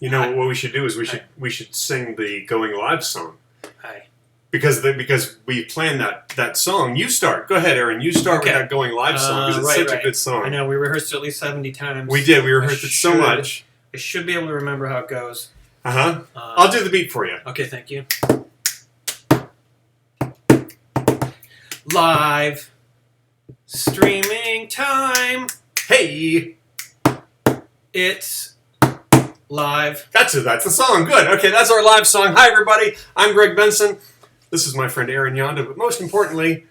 You know what we should do is we should sing the Going Live song. Hi. Because we planned that song. You start. Go ahead, Aaron. You start with that Going Live song because it's such a good song. I know. We rehearsed it at least 70 times. We did. We rehearsed it so much. I should be able to remember how it goes. I'll do the beat for you. Okay, thank you. Live streaming time. Hey, it's live. That's the song. Good. Okay, that's our live song. Hi, everybody. I'm Greg Benson. This is my friend Aaron Yonda, but most importantly,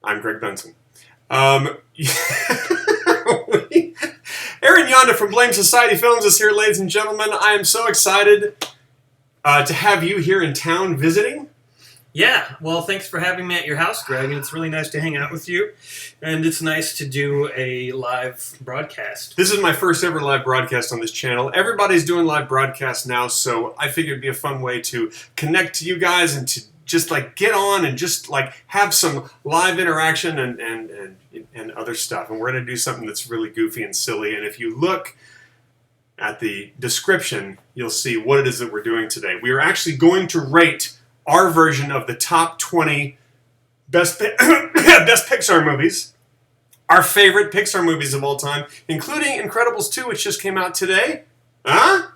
I'm Greg Benson. Aaron Yonda from Blame Society Films is here, ladies and gentlemen. I am so excited to have you here in town visiting. Yeah, well, thanks for having me at your house, Greg. It's really nice to hang out with you, and it's nice to do a live broadcast. This is my first ever live broadcast on this channel. Everybody's doing live broadcasts now, so I figured it'd be a fun way to connect to you guys and to just like get on and just like have some live interaction and other stuff. And we're going to do something that's really goofy and silly. And if you look at the description, you'll see what it is that we're doing today. We are actually going to rate our version of the top 20 best Pixar movies, our favorite Pixar movies of all time, including Incredibles 2, which just came out today. Huh?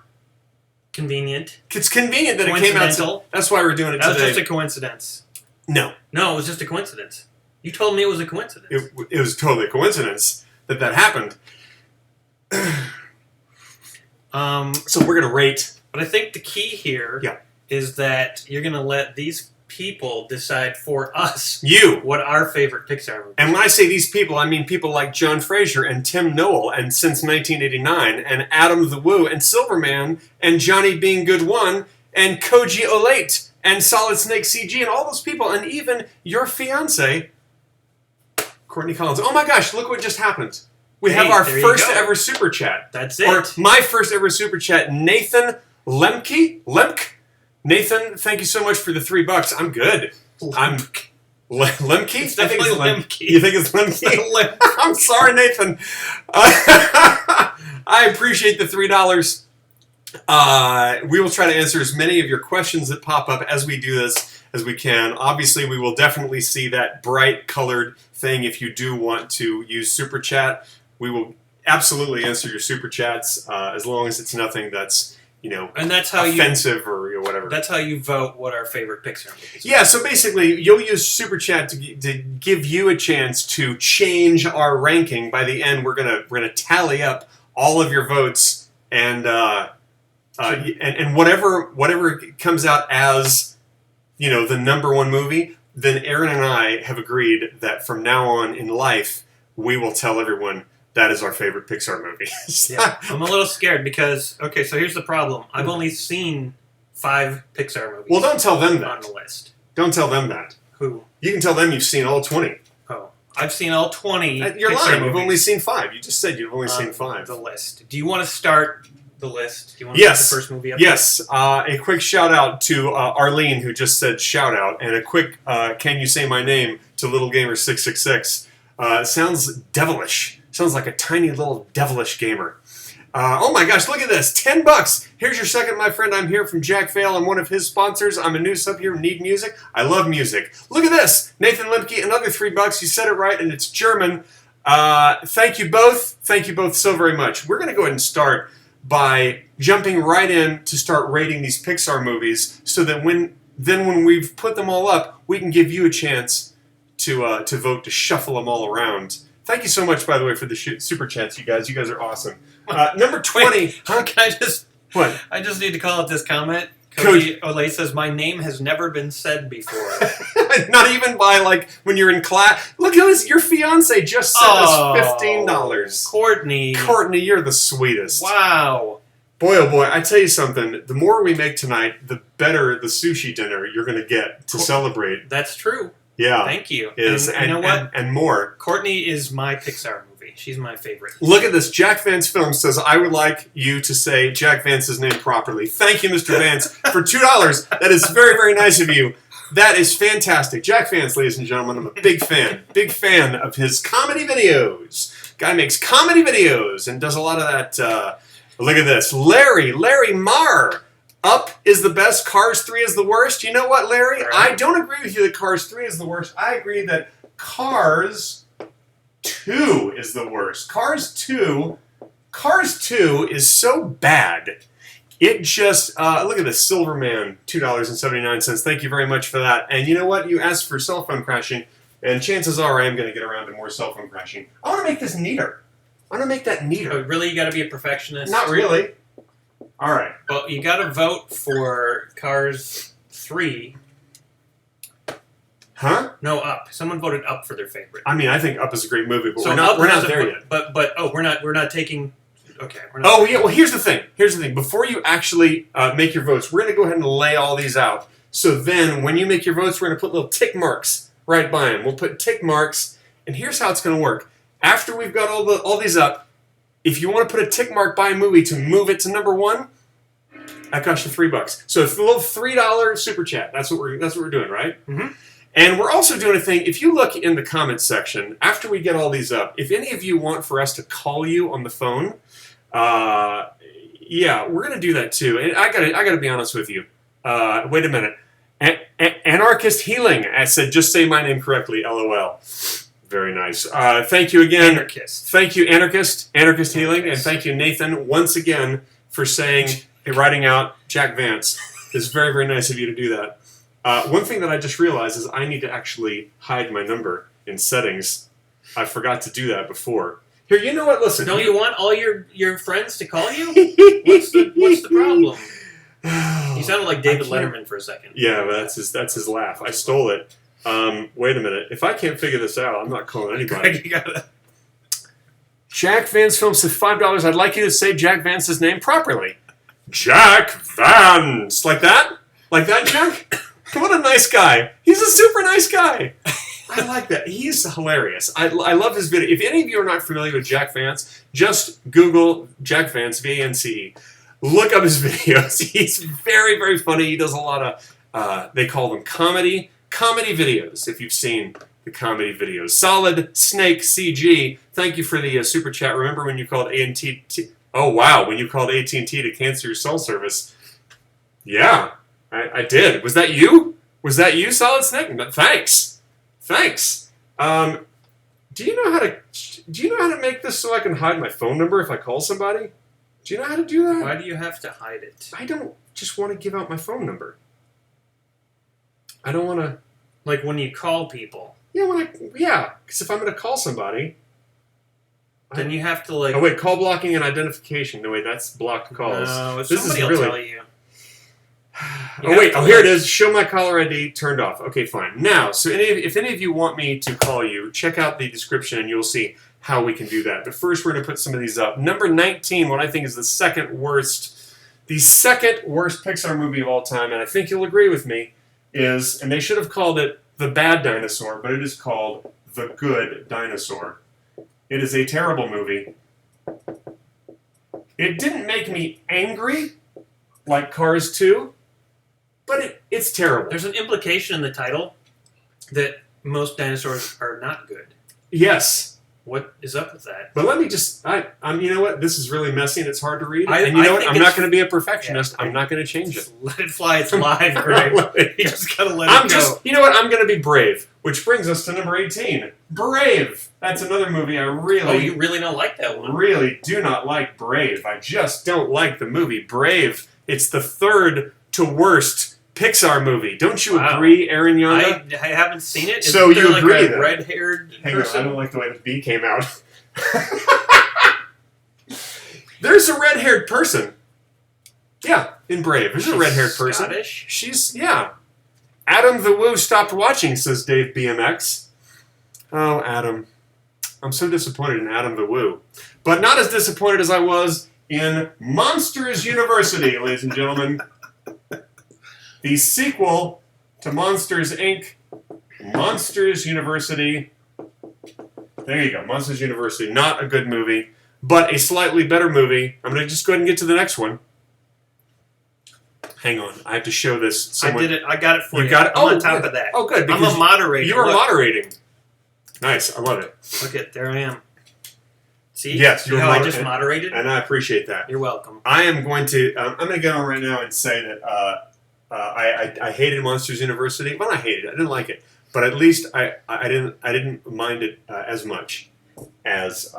Convenient. It's convenient that it came out. That's why we're doing it today. That was just a coincidence. No. No, it was just a coincidence. You told me it was a coincidence. It was totally a coincidence that happened. So we're going to rate. But I think the key here is that you're going to let these people decide for us what our favorite Pixar movie is. And when I say these people, I mean people like John Fraser and Tim Noel and since 1989 and Adam the Woo and Silverman and Johnny Being Good One and Koji Olate and Solid Snake CG and all those people and even your fiance, Courtney Collins. Oh my gosh, look what just happened. We have our first ever super chat. That's it. Or my first ever super chat, Nathan Lemke. Nathan, thank you so much for the $3. I'm good. I'm Lemke? It's definitely Lemke. You think it's Lemke? I'm sorry, Nathan. I appreciate the $3. We will try to answer as many of your questions that pop up as we do this as we can. Obviously, we will definitely see that bright colored thing if you do want to use Super Chat. We will absolutely answer your Super Chats as long as it's nothing that's and that's how offensive or whatever. That's how you vote what our favorite Pixar movie is. Yeah, so basically, you'll use Super Chat to give you a chance to change our ranking. By the end, we're gonna tally up all of your votes and whatever comes out as the number one movie. Then Aaron and I have agreed that from now on in life, we will tell everyone that is our favorite Pixar movie. Yeah, I'm a little scared because, okay, so here's the problem. I've only seen 5 Pixar movies. Well, don't tell them that. On the list. Don't tell them that. Who? You can tell them you've seen all 20. Oh. I've seen all 20 You're Pixar lying. movies. You've only seen 5. You just said you've only seen 5. The list. Do you want to start the list? Do you want to put the first movie up? Yes. A quick shout out to Arlene, who just said shout out, and a quick can you say my name to Little Gamer 666. Sounds devilish. Sounds like a tiny little devilish gamer. Oh my gosh, look at this. $10. Here's your second, my friend. I'm here from Jack Vale. I'm one of his sponsors. I'm a new sub here. Need music? I love music. Look at this. Nathan Lemke, another $3. You said it right, and it's German. Thank you both. Thank you both so very much. We're going to go ahead and start by jumping right in to start rating these Pixar movies so that when we've put them all up, we can give you a chance to vote, to shuffle them all around. Thank you so much, by the way, for the super chats, you guys. You guys are awesome. Number 20. Wait, can I just... What? I just need to call out this comment. Koji Olay says, my name has never been said before. Not even by, when you're in class. Look at this. Your fiance just sent us $15. Courtney. Courtney, you're the sweetest. Wow. Boy, oh boy, I tell you something. The more we make tonight, the better the sushi dinner you're going to get to celebrate. That's true. Yeah. Thank you. And you know what? And more. Courtney is my Pixar movie. She's my favorite. Look at this. Jack Vance Films says, I would like you to say Jack Vance's name properly. Thank you, Mr. Vance, for $2. That is very, very nice of you. That is fantastic. Jack Vance, ladies and gentlemen, I'm a big fan. Big fan of his comedy videos. Guy makes comedy videos and does a lot of that Look at this. Larry Marr. Up is the best, Cars 3 is the worst. You know what, Larry? Right. I don't agree with you that Cars 3 is the worst. I agree that Cars 2 is the worst. Cars 2 is so bad. It just, look at this, Silverman, $2.79. Thank you very much for that. And you know what? You asked for cell phone crashing, and chances are I am going to get around to more cell phone crashing. I want to make this neater. I want to make that neater. Oh, really? You got to be a perfectionist? Not really. All right. Well, you got to vote for Cars 3. Huh? No, Up. Someone voted Up for their favorite. I mean, I think Up is a great movie, but So we're not Up there yet. But we're not taking. Okay. We're not Oh, yeah. Well, here's the thing. Before you actually make your votes, we're going to go ahead and lay all these out. So then, when you make your votes, we're going to put little tick marks right by them. We'll put tick marks, and here's how it's going to work. After we've got all these up, if you want to put a tick mark by a movie to move it to number 1, that costs you $3. So it's a little $3 super chat. That's what we're doing, right? Mm-hmm. And we're also doing a thing. If you look in the comments section after we get all these up, if any of you want for us to call you on the phone, yeah, we're gonna do that too. And I gotta be honest with you. Wait a minute. Anarchist Healing. I said, just say my name correctly. LOL. Very nice. Thank you again. Anarchist. Thank you, Anarchist Healing, and thank you, Nathan, once again for writing out Jack Vance. It's very, very nice of you to do that. One thing that I just realized is I need to actually hide my number in settings. I forgot to do that before. Here, you know what? Listen. Don't you want all your friends to call you? What's the problem? You sounded like David Letterman for a second. Yeah, but that's his laugh. I stole it. Wait a minute. If I can't figure this out, I'm not calling anybody. You gotta... Jack Vance Films says $5. I'd like you to say Jack Vance's name properly. Jack Vance. Like that? Like that, Jack? What a nice guy. He's a super nice guy. I like that. He's hilarious. I love his video. If any of you are not familiar with Jack Vance, just Google Jack Vance, V-A-N-C-E. Look up his videos. He's very, very funny. He does a lot of, they call them comedy videos, if you've seen the comedy videos. Solid Snake CG, thank you for the super chat. Remember when you called AT&T? Oh, wow, when you called AT&T to cancel your cell service. Yeah, I did. Was that you? Was that you, Solid Snake? Thanks. Do you know how to make this so I can hide my phone number if I call somebody? Do you know how to do that? Why do you have to hide it? I don't just want to give out my phone number. I don't want to... Like when you call people. Yeah, because if I'm going to call somebody... Then you have to like... Oh, wait, call blocking and identification. No, wait, that's blocked calls. No, this somebody will tell you. Here it is. Show my caller ID turned off. Okay, fine. Now, so if any of you want me to call you, check out the description and you'll see how we can do that. But first, we're going to put some of these up. Number 19, what I think is the second worst Pixar movie of all time, and I think you'll agree with me, is, and they should have called it The Bad Dinosaur, but it is called The Good Dinosaur. It is a terrible movie. It didn't make me angry like Cars 2, but it's terrible. There's an implication in the title that most dinosaurs are not good. Yes. What is up with that? But let me just, you know what? This is really messy and it's hard to read. And you know what? I'm not going to be a perfectionist. Yeah, I'm not going to change it. Let it fly. It's live, Greg. You just got to let it go. You know what? I'm going to be brave. Which brings us to number 18. Brave. That's another movie I really... Oh, you really don't like that one? Really do not like Brave. I just don't like the movie Brave. It's the third to worst Pixar movie. Don't you agree, Aaron Yonda? I haven't seen it. So you like agree a red-haired person? I don't like the way the B came out. There's a red-haired person. Yeah, in Brave. There's a red-haired person. Scottish? She's, yeah. Adam the Woo stopped watching, says Dave BMX. Oh, Adam. I'm so disappointed in Adam the Woo. But not as disappointed as I was in Monsters University, ladies and gentlemen. The sequel to Monsters, Inc., Monsters University. There you go, Monsters University. Not a good movie, but a slightly better movie. I'm going to just go ahead and get to the next one. Hang on, I have to show this. Someone. I did it. I got it for you. You got it? I'm on top of that. Oh, good. I'm a moderator. You are moderating. Nice, I love it. Look at, there I am. See? Yes, See how I just moderated? And I appreciate that. You're welcome. I am going to. I'm going to go on right now and say that I hated Monsters University. Well, I hated it. I didn't like it, but at least I didn't mind it as much as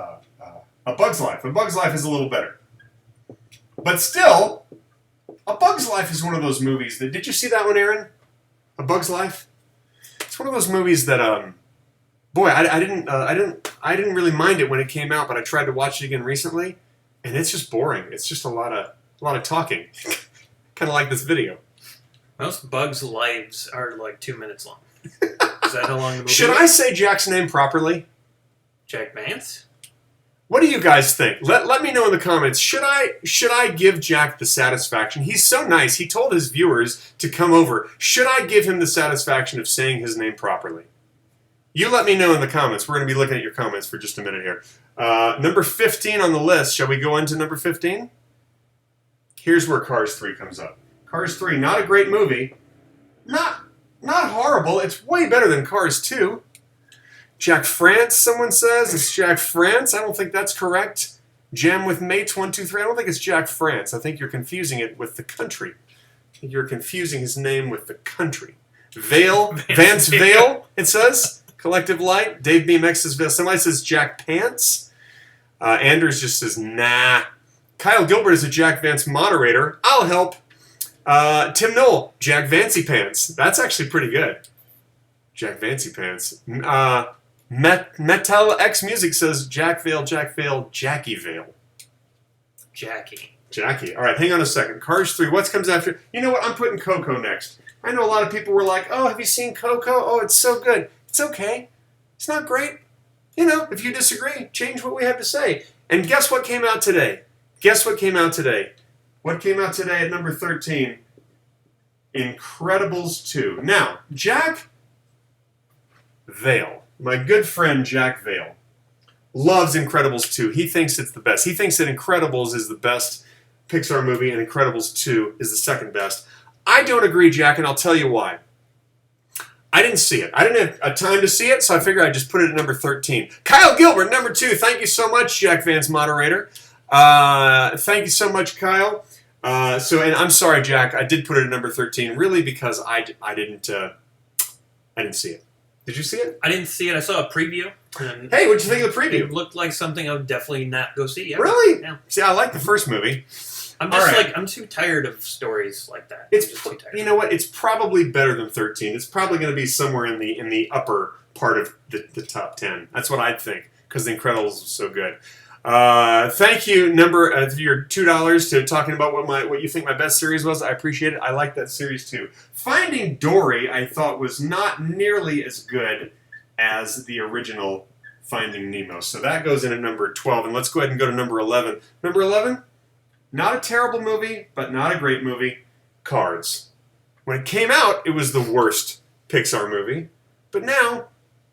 A Bug's Life. A Bug's Life is a little better, but still, A Bug's Life is one of those movies that. Did you see that one, Aaron? A Bug's Life. It's one of those movies that boy, I didn't really mind it when it came out, but I tried to watch it again recently, and it's just boring. It's just a lot of talking, kind of like this video. Most bugs' lives are like 2 minutes long. Is that how long the movie Should is? I say Jack's name properly? Jack Vance? What do you guys think? Let me know in the comments. Should I give Jack the satisfaction? He's so nice. He told his viewers to come over. Should I give him the satisfaction of saying his name properly? You let me know in the comments. We're going to be looking at your comments for just a minute here. Number 15 on the list. Shall we go into number 15? Here's where Cars 3 comes up. Cars 3, not a great movie. Not horrible. It's way better than Cars 2. Jack France, someone says. It's Jack France. I don't think that's correct. Jam with Mates, 1, 2, 3. I don't think it's Jack France. I think you're confusing it with the country. I think you're confusing his name with the country. Vale, Vance Vale, it says. Collective Light. Dave BMX says Vale. Somebody says Jack Pants. Anders just says, nah. Kyle Gilbert is a Jack Vance moderator. I'll help. Tim Knoll, Jack Vancey Pants. That's actually pretty good. Jack Vancey Pants. Metal X Music says Jack Vale, Jackie Vale. Jackie. All right, hang on a second. Cars 3, what comes after? You know what? I'm putting Coco next. I know a lot of people were like, oh, have you seen Coco? Oh, it's so good. It's okay. It's not great. You know, if you disagree, change what we have to say. And guess what came out today? What came out today at number 13? Incredibles 2. Now, Jack Vale, my good friend Jack Vale, loves Incredibles 2. He thinks it's the best. He thinks that Incredibles is the best Pixar movie and Incredibles 2 is the second best. I don't agree, Jack, and I'll tell you why. I didn't see it. I didn't have a time to see it, so I figured I'd just put it at number 13. Kyle Gilbert, number 2. Thank you so much, Jack Vance moderator. Thank you so much, Kyle. And I'm sorry, Jack. I did put it at number 13, really, because I didn't see it. Did you see it? I didn't see it. I saw a preview. Hey, what'd you think of the preview? It looked like something I would definitely not go see. Yeah. Really? Yeah. See, I like the first movie. I'm just I'm too tired of stories like that. You know what? It's probably better than 13. It's probably going to be somewhere in the upper part of the top 10. That's what I'd think, because The Incredibles was so good. Thank you, for your $2 to talking about what you think my best series was. I appreciate it. I like that series too. Finding Dory, I thought, was not nearly as good as the original Finding Nemo. So that goes in at number 12. And let's go ahead and go to number 11. Number 11, not a terrible movie, but not a great movie. Cars. When it came out, it was the worst Pixar movie. But now,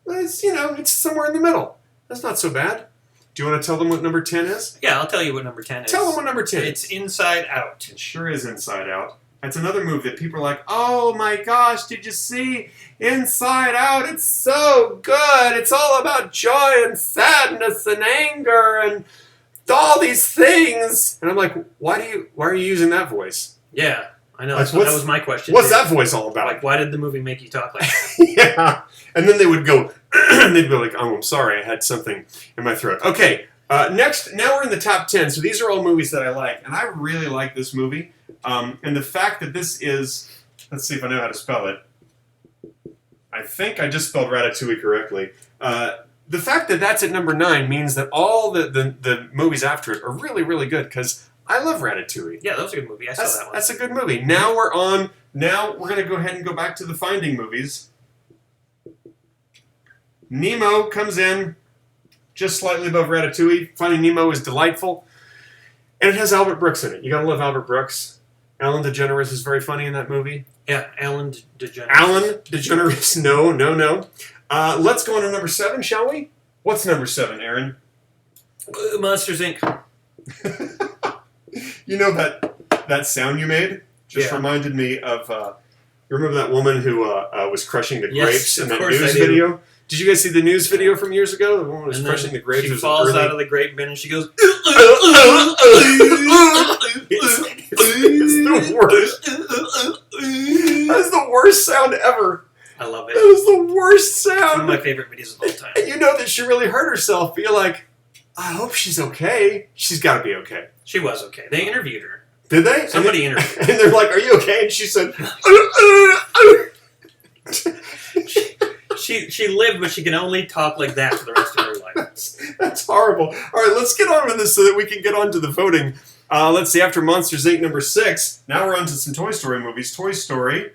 it's somewhere in the middle. That's not so bad. Do you want to tell them what number 10 is? Yeah, I'll tell you what number 10 is. Tell them what number 10 is. It's Inside Out. It sure is Inside Out. That's another movie that people are like, oh my gosh, did you see Inside Out? It's so good. It's all about joy and sadness and anger and all these things. And I'm like, why are you using that voice? Yeah, I know. That was my question. What's that voice all about? Like, why did the movie make you talk like that? Yeah. And then they would go, they'd be like, oh, I'm sorry, I had something in my throat. Okay, next, now we're in the top 10. So these are all movies that I like. And I really like this movie. And the fact that this is, let's see if I know how to spell it. I think I just spelled Ratatouille correctly. The fact that that's at number 9 means that all the movies after it are really, really good, because I love Ratatouille. Yeah, that was a good movie. I saw that one. That's a good movie. Now we're going to go ahead and go back to the Finding movies. Nemo comes in just slightly above Ratatouille. Finding Nemo is delightful. And it has Albert Brooks in it. You gotta love Albert Brooks. Ellen DeGeneres is very funny in that movie. Yeah, Ellen DeGeneres. Ellen DeGeneres. No. Let's go on to number 7, shall we? What's number 7, Aaron? Monsters, Inc. You know that sound you made? Just reminded me of... you remember that woman who was crushing the grapes in that news video? Did you guys see the news video from years ago? The woman was And crushing the grapes. She It was falls early- out of the grape bin and she goes. It's the worst. That's the worst sound ever. I love That it. was the worst It's one of sound. my favorite videos of all time. And you know that she really hurt herself, but you're like, I hope she's okay. She's got to be okay. She was okay. They interviewed her. Did they? Somebody interviewed her. And they're like, are you okay? And she said, She lived, but she can only talk like that for the rest of her life. That's horrible. All right, let's get on with this so that we can get on to the voting. Let's see, after Monsters, Inc. number 6, now we're on to some Toy Story movies. Toy Story.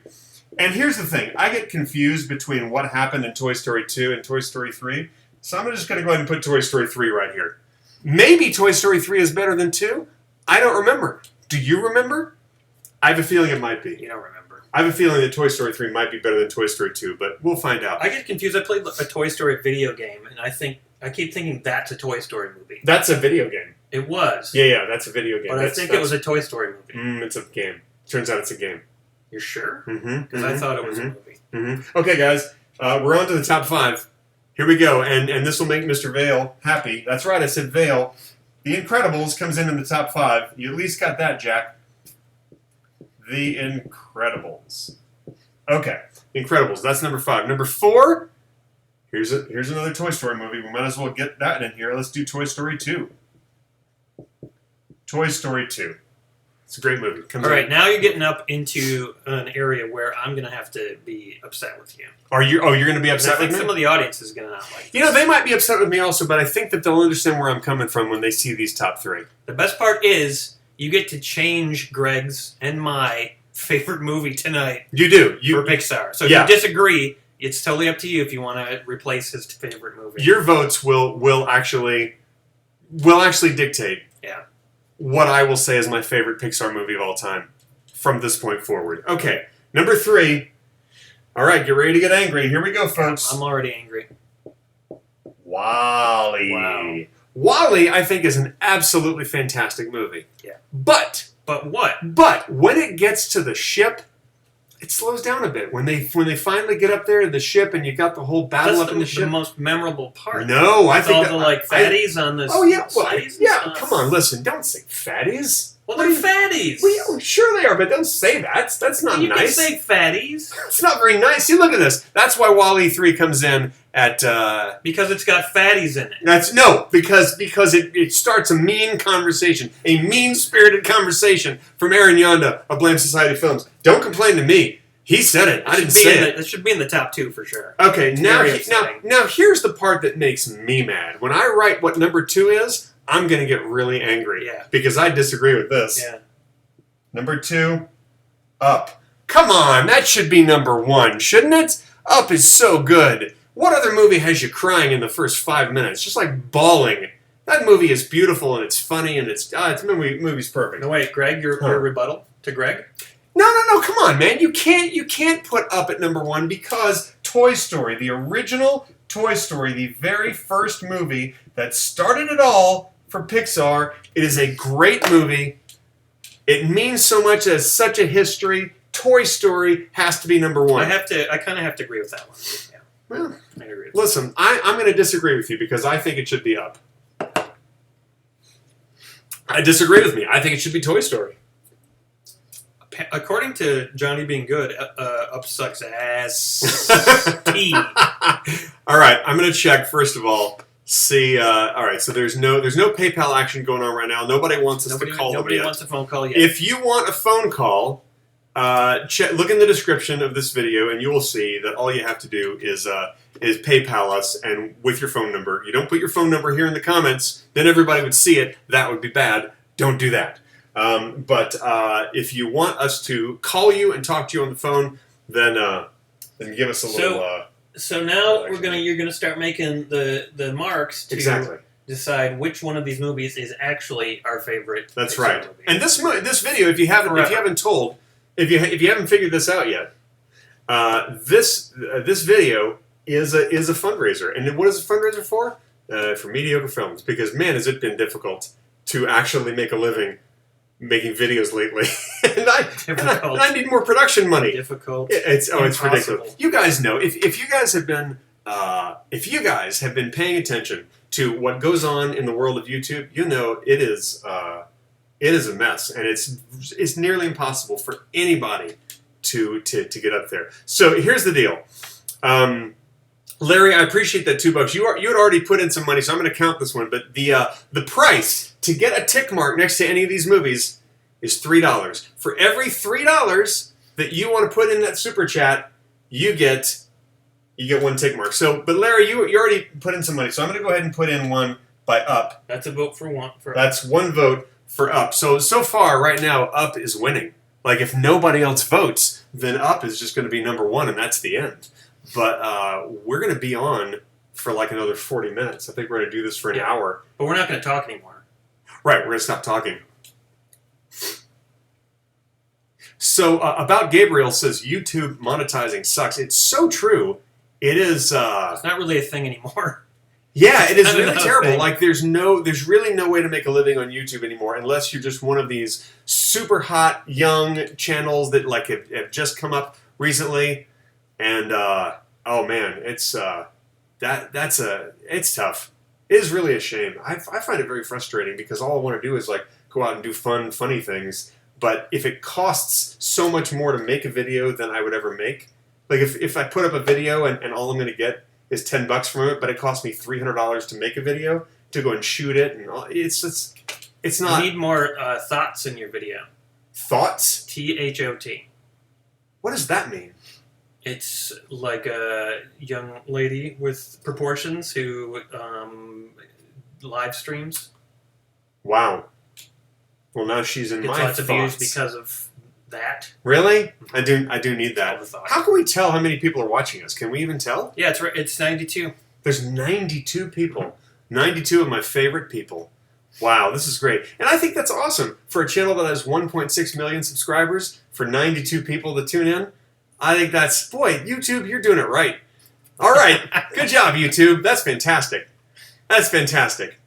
And here's the thing. I get confused between what happened in Toy Story 2 and Toy Story 3. So I'm just going to go ahead and put Toy Story 3 right here. Maybe Toy Story 3 is better than 2. I don't remember. Do you remember? I have a feeling it might be. You don't remember. I have a feeling that Toy Story 3 might be better than Toy Story 2, but we'll find out. I get confused. I played a Toy Story video game, and I keep thinking that's a Toy Story movie. That's a video game. It was. Yeah, that's a video game. But I think it was a Toy Story movie. It's a game. Turns out it's a game. You're sure? Mm-hmm. Because I thought it was a movie. Mm-hmm. Okay, guys, we're on to the top 5. Here we go, and this will make Mr. Vale happy. That's right, I said Vale. The Incredibles comes in the top 5. You at least got that, Jack. The Incredibles. Okay, Incredibles. That's number 5. Number 4. Here's another Toy Story movie. We might as well get that in here. Let's do Toy Story 2. Toy Story 2. It's a great movie. All right, now you're getting up into an area where I'm going to have to be upset with you. Are you? Oh, you're going to be And I upset think with me? some of the audience is going to not like You know, they might be upset with me also, but I think that they'll understand where I'm coming from when they see these top 3. The best part is you get to change Greg's and my favorite movie tonight You do. for Pixar. So if Yeah. you disagree, it's totally up to you if you want to replace his favorite movie. Your votes will actually dictate Yeah. what I will say is my favorite Pixar movie of all time from this point forward. Okay, number 3. All right, get ready to get angry. Here we go, folks. I'm already angry. WALL-E. Wow. WALL-E, I think, is an absolutely fantastic movie. Yeah. But what? when it gets to the ship, it slows down a bit. When they finally get up there in the ship and you got the whole battle That's up in the the ship. most memorable part. No, I With think all that, the like fatties on the Oh yeah, well, sides and yeah. stuff. Come on, listen. Don't say fatties. Well, What they're do fatties. Well, yeah, sure they are, but don't say that. That's not you nice. can say fatties It's not very nice. See, look at this. That's why WALL-E 3 comes in at. because it's got fatties in it. That's no, because it starts a mean conversation, a mean-spirited conversation from Aaron Yonda of Blame Society Films. Don't complain to me. He said it. I didn't say it. It should be in the top 2 for sure. Okay, now Very upsetting. here's the part that makes me mad. When I write what number 2 is, I'm going to get really angry. Yeah. Because I disagree with this. Yeah. Number 2, Up. Come on, that should be number 1, shouldn't it? Up is so good. What other movie has you crying in the first 5 minutes? Just like bawling. That movie is beautiful and it's funny and movie's perfect. No, wait, Greg, your rebuttal to Greg? No, come on, man. You can't put Up at number 1 because Toy Story, the original Toy Story, the very first movie that started it all for Pixar, it is a great movie. It means so much as such a history. Toy Story has to be number 1. I kind of have to agree with that one. Yeah, Well, I agree with listen, I'm going to disagree with you because I think it should be Up. I disagree with me. I think it should be Toy Story. that. According to Johnny Being Good, Up sucks ass. T. All right, I'm going to check first of all. See, all right. So there's no PayPal action going on right now. Nobody wants us to call them Nobody yet. wants a phone call yet. If you want a phone call, look in the description of this video, and you will see that all you have to do is PayPal us, and with your phone number. You don't put your phone number here in the comments, then everybody would see it. That would be bad. Don't do that. But if you want us to call you and talk to you on the phone, then give us a little. So now you're gonna start making the marks to Exactly. decide which one of these movies is actually our favorite. That's Pixar right. movie. And this video, if you haven't figured this out yet, this video is a fundraiser. And what is a fundraiser for? For mediocre films. Because man, has it been difficult to actually make a living making videos lately. and I need more production money. Difficult. It's Impossible. ridiculous. You guys know if you guys have been if you guys have been paying attention to what goes on in the world of YouTube, you know it is a mess, and it's nearly impossible for anybody to get up there. So here's the deal. Larry, I appreciate that $2. You had already put in some money, so I'm going to count this one. But the price to get a tick mark next to any of these movies is $3. For every $3 that you want to put in that super chat, you get one tick mark. So, but Larry, you already put in some money, so I'm going to go ahead and put in one by Up. That's a vote for one. That's one vote for Up. So far, right now, Up is winning. Like, if nobody else votes, then Up is just going to be number one, and that's the end. But we're going to be on for like another 40 minutes. I think we're going to do this for an hour. But we're not going to talk anymore. Right, we're going to stop talking. So, About Gabriel says YouTube monetizing sucks. It's so true. It is... it's not really a thing anymore. Yeah, it is really terrible. Thing. Like, there's really no way to make a living on YouTube anymore unless you're just one of these super hot young channels that like have just come up recently. And oh man, it's it's tough. It is really a shame. I find it very frustrating because all I want to do is like go out and do funny things. But if it costs so much more to make a video than I would ever make, like if I put up a video and all I'm going to get is $10 from it, but it cost me $300 to make a video to go and shoot it, and all, it's not. You need more thoughts in your video. Thoughts? THOT. What does that mean? It's like a young lady with proportions who live streams. Wow. Well, now she's in my lots of views thoughts. Because of that. Really? I do need that. How can we tell how many people are watching us? Can we even tell? Yeah, it's 92. There's 92 people. 92 of my favorite people. Wow, this is great. And I think that's awesome. For a channel that has 1.6 million subscribers, for 92 people to tune in, I think that's, boy, YouTube, you're doing it right. All right. Good job, YouTube. That's fantastic. That's fantastic.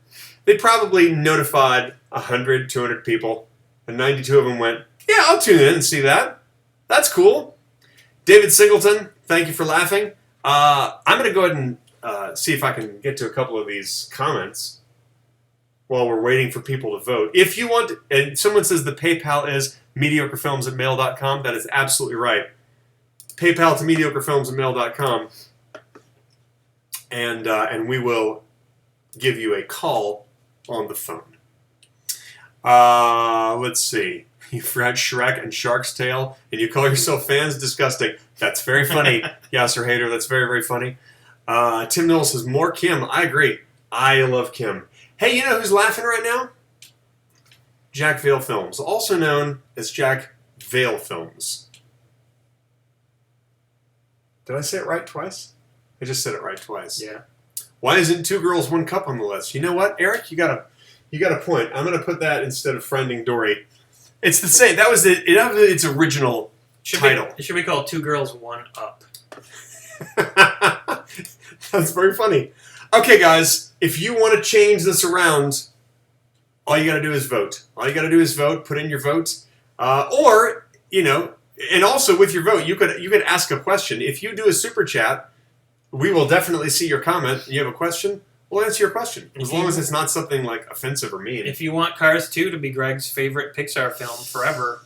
They probably notified 100, 200 people, and 92 of them went, yeah, I'll tune in and see that. That's cool. David Singleton, thank you for laughing. I'm going to go ahead and see if I can get to a couple of these comments while we're waiting for people to vote. If you want, and someone says the PayPal is mediocrefilms@mail.com. That is absolutely right. PayPal to mediocrefilms@mail.com. And we will give you a call on the phone. Let's see. You forgot Shrek and Shark's Tale, and you call yourself fans? Disgusting. That's very funny, Yasser Hader. That's very, very funny. Tim Knowles says, more Kim. I agree. I love Kim. Hey, you know who's laughing right now? Jack Vale Films, also known as Jack Vale Films. Did I say it right twice? I just said it right twice. Yeah. Why isn't Two Girls, One Cup on the list? You know what, Eric? You got a point. I'm going to put that instead of Friending Dory. It's the same. That was its original title. It should be called Two Girls, One Up. That's very funny. Okay, guys, if you want to change this around, all you got to do is vote. All you got to do is vote. Put in your vote, or and also with your vote, you could ask a question. If you do a super chat, we will definitely see your comment. You have a question, we'll answer your question as long as it's not something like offensive or mean. If you want Cars 2 to be Greg's favorite Pixar film forever,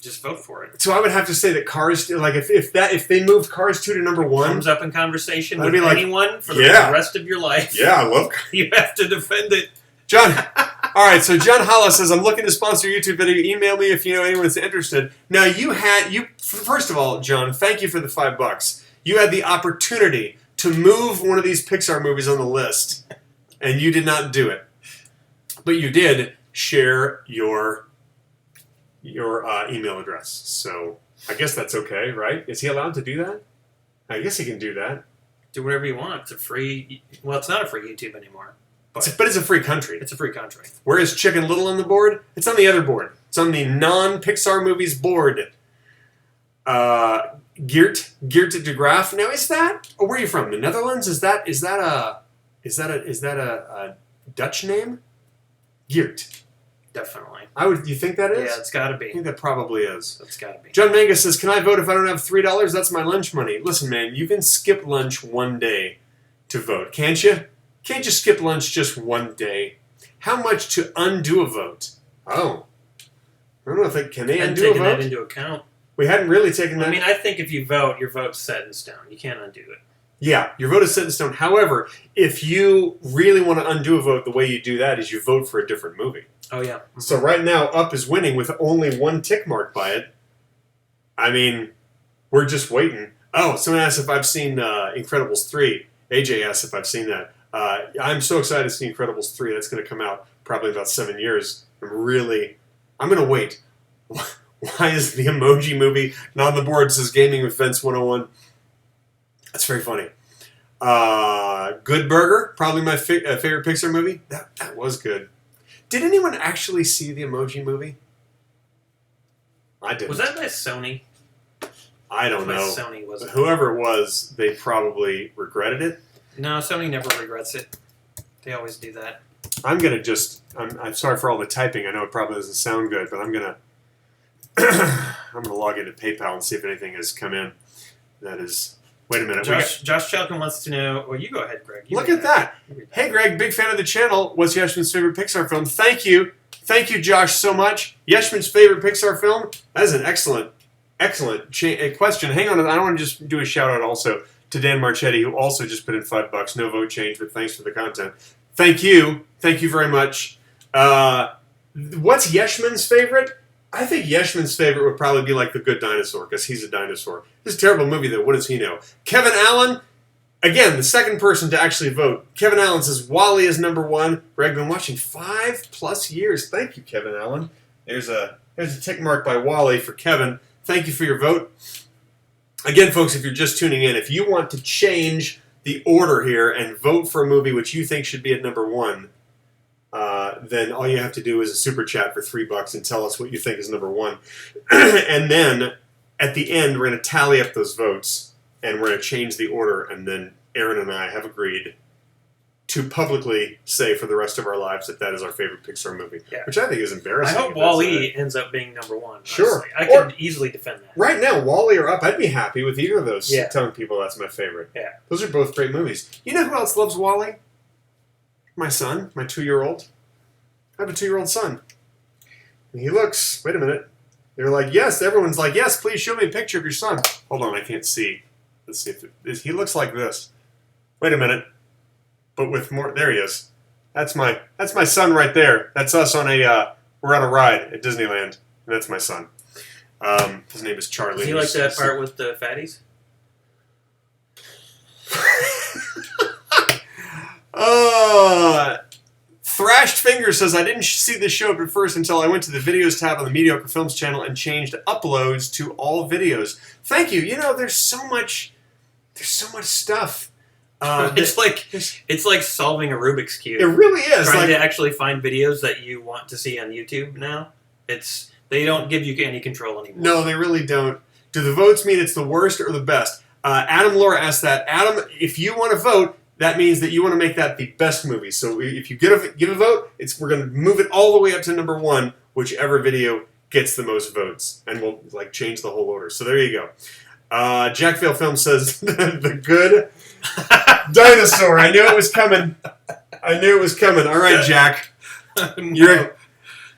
just vote for it. So I would have to say that Cars, like if they moved Cars 2 to number 1, comes up in conversation with like, anyone for the rest of your life. Yeah, I love. You have to defend it, John. All right, so John Hollis says, I'm looking to sponsor your YouTube video. Email me if you know anyone that's interested. Now, first of all, John, thank you for the $5. You had the opportunity to move one of these Pixar movies on the list, and you did not do it. But you did share your email address. So I guess that's okay, right? Is he allowed to do that? I guess he can do that. Do whatever you want. It's a free... Well, it's not a free YouTube anymore. But it's a free country. It's a free country. Where is Chicken Little on the board? It's on the other board. It's on the non-Pixar movies board. Geert de Graaf. Now, is that? Or where are you from? The Netherlands? Is that a Dutch name? Geert. Definitely. You think that is? Yeah, it's got to be. I think that probably is. It's got to be. John Mangus says, can I vote if I don't have $3? That's my lunch money. Listen, man, you can skip lunch one day to vote, can't you? Can't you skip lunch just one day? How much to undo a vote? Oh, I don't know if can they And undo a taking vote? that into account. We hadn't really taken that. I mean, I think if you vote, your vote's set in stone. You can't undo it. Yeah, your vote is set in stone. However, if you really want to undo a vote, the way you do that is you vote for a different movie. Oh, yeah. So right now, Up is winning with only one tick mark by it. I mean, we're just waiting. Oh, someone asked if I've seen Incredibles 3. AJ asked if I've seen that. I'm so excited to see Incredibles 3. That's going to come out probably about 7 years. I'm going to wait. Why is the Emoji Movie not on the board? It says Gaming with Vince 101. That's very funny. Good Burger, probably my favorite Pixar movie. That was good. Did anyone actually see the Emoji Movie? I didn't. Was that by Sony? I don't By know. Sony, was it? Whoever it was, they probably regretted it. No, Sony never regrets it. They always do that. I'm sorry for all the typing. I know it probably doesn't sound good, but I'm gonna I'm gonna log into PayPal and see if anything has come in. That is. Wait a minute. Josh Chalkin wants to know. Well, you go ahead, Greg. Look at that. Hey, Greg, big fan of the channel. What's Yeshman's favorite Pixar film? Thank you, Josh, so much. Yeshman's favorite Pixar film. That is an excellent question. Hang on, I want to just do a shout out also to Dan Marchetti, who also just put in $5. No vote change, but thanks for the content. Thank you very much. What's Yeshman's favorite? I think Yeshman's favorite would probably be like The Good Dinosaur, because he's a dinosaur. This is a terrible movie, though. What does he know? Kevin Allen, again, the second person to actually vote. Kevin Allen says WALL-E is number one. Greg, been watching 5+ years. Thank you, Kevin Allen. There's a tick mark by WALL-E for Kevin. Thank you for your vote. Again, folks, if you're just tuning in, if you want to change the order here and vote for a movie which you think should be at number one, then all you have to do is a super chat for $3 and tell us what you think is number one. And then at the end, we're going to tally up those votes and we're going to change the order. And then Aaron and I have agreed to publicly say for the rest of our lives that is our favorite Pixar movie, which I think is embarrassing. I hope WALL-E ends up being number one. Sure. I can easily defend that. Right now, WALL-E or Up, I'd be happy with either of those, telling people that's my favorite. Yeah. Those are both great movies. You know who else loves WALL-E? My son, my 2-year-old. I have a 2-year-old son. And he looks, wait a minute. They're like, yes, everyone's like, yes, please show me a picture of your son. Hold on, I can't see. Let's see if he looks like this. Wait a minute. But with more, there he is. That's my son right there. That's us on we're on a ride at Disneyland. And that's my son. His name is Charlie. Do you like that part with the fatties? Thrashed Finger says, I didn't see this show up at first until I went to the videos tab on the Mediocre Films channel and changed uploads to all videos. Thank you. You know, there's so much stuff. It's like solving a Rubik's Cube. It really is. Trying to actually find videos that you want to see on YouTube now. They don't give you any control anymore. No, they really don't. Do the votes mean it's the worst or the best? Adam Laura asked that. Adam, if you want to vote, that means that you want to make that the best movie. So if you give a vote, we're going to move it all the way up to number one, whichever video gets the most votes, and we'll change the whole order. So there you go. Jack Vale Film says The Good Dinosaur. I knew it was coming. All right, Jack. No.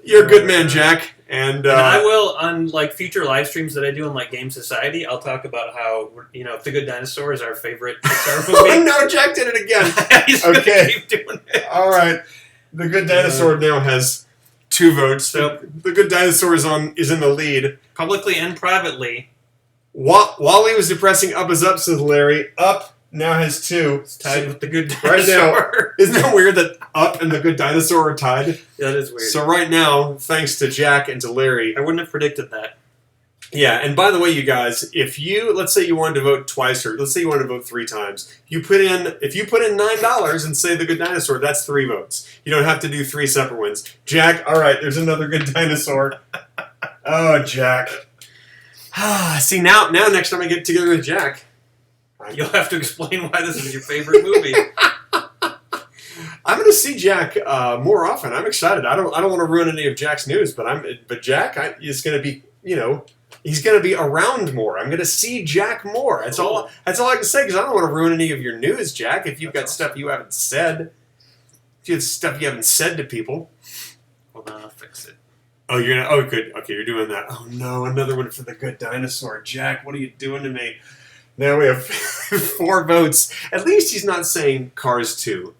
You're a good man, Jack. And I will, on future live streams that I do on Game Society, I'll talk about how if The Good Dinosaur is our favorite Pixar movie. Oh no, Jack did it again. He's okay, keep doing it. All right. The Good Dinosaur now has 2 votes. So The Good Dinosaur is in the lead, publicly and privately. WALL-E was depressing. Up is up, says Larry. Up now has 2. It's tied with The Good Dinosaur. Right now, isn't that weird that Up and The Good Dinosaur are tied? That is weird. So right now, thanks to Jack and to Larry, I wouldn't have predicted that. Yeah, and by the way, you guys, let's say you wanted to vote twice, or let's say you wanted to vote 3 times, if you put in $9 and say The Good Dinosaur, that's 3 votes. You don't have to do 3 separate ones. Jack, all right, there's another Good Dinosaur. Oh, Jack. See, now next time I get together with Jack, you'll have to explain why this is your favorite movie. I'm going to see Jack more often. I'm excited. I don't want to ruin any of Jack's news, but Jack is going to be, He's going to be around more. I'm going to see Jack more. That's all I can say, because I don't want to ruin any of your news, Jack, if you've got stuff you haven't said. If you have stuff you haven't said to people. Hold on, I'll fix it. Oh, you're going to... Oh, good. Okay, you're doing that. Oh, no, another one for the Good Dinosaur. Jack, what are you doing to me? Now we have 4 votes. At least he's not saying Cars 2.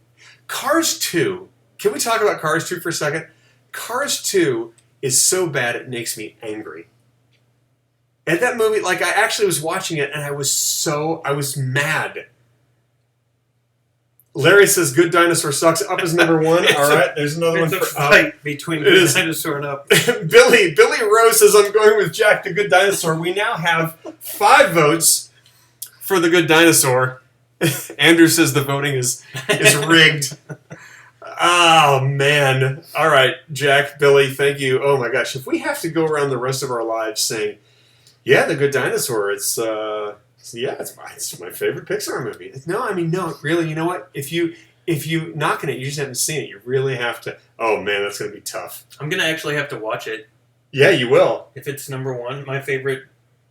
Cars 2. Can we talk about Cars 2 for a second? Cars 2 is so bad it makes me angry. And that movie, like, I actually was watching it and I was mad. Larry says Good Dinosaur sucks. Up is number 1. All right, there's another one for It's a fight between Good Dinosaur and Up. Billy Rose says I'm going with Jack the Good Dinosaur. We now have 5 votes for the Good Dinosaur. Andrew says the voting is rigged. Oh, man. All right, Jack, Billy, thank you. Oh, my gosh. If we have to go around the rest of our lives saying, yeah, The Good Dinosaur, it's my favorite Pixar movie. No, really, you know what? If you knocking it, you just haven't seen it. You really have to. Oh, man, that's going to be tough. I'm going to actually have to watch it. Yeah, you will. If it's number 1, my favorite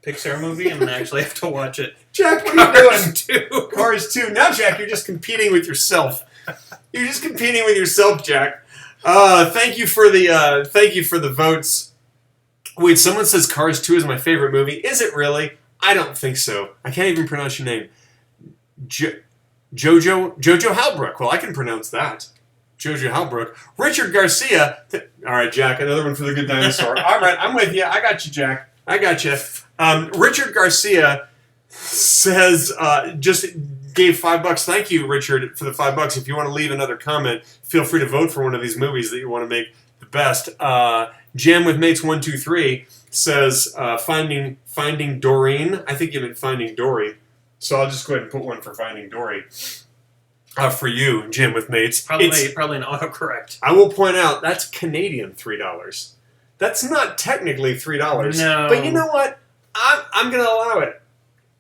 Pixar movie, I'm going to actually have to watch it. Jack, what are you doing? Cars 2. Cars 2. Now, Jack, you're just competing with yourself. You're just competing with yourself, Jack. Thank you for the votes. Wait, someone says Cars 2 is my favorite movie. Is it really? I don't think so. I can't even pronounce your name. Jojo Halbrook. Well, I can pronounce that. Jojo Halbrook. Richard Garcia. All right, Jack, another one for the Good Dinosaur. All right, I'm with you. I got you, Jack. I got you. Richard Garcia says, just gave $5. Thank you, Richard, for the $5. If you want to leave another comment, feel free to vote for one of these movies that you want to make the best. Jam with Mates 123 says Finding Doreen. I think you meant Finding Dory, so I'll just go ahead and put one for Finding Dory. For you, Jam with Mates. Probably an autocorrect. I will point out that's Canadian $3. That's not technically $3. No. But you know what? I'm going to allow it.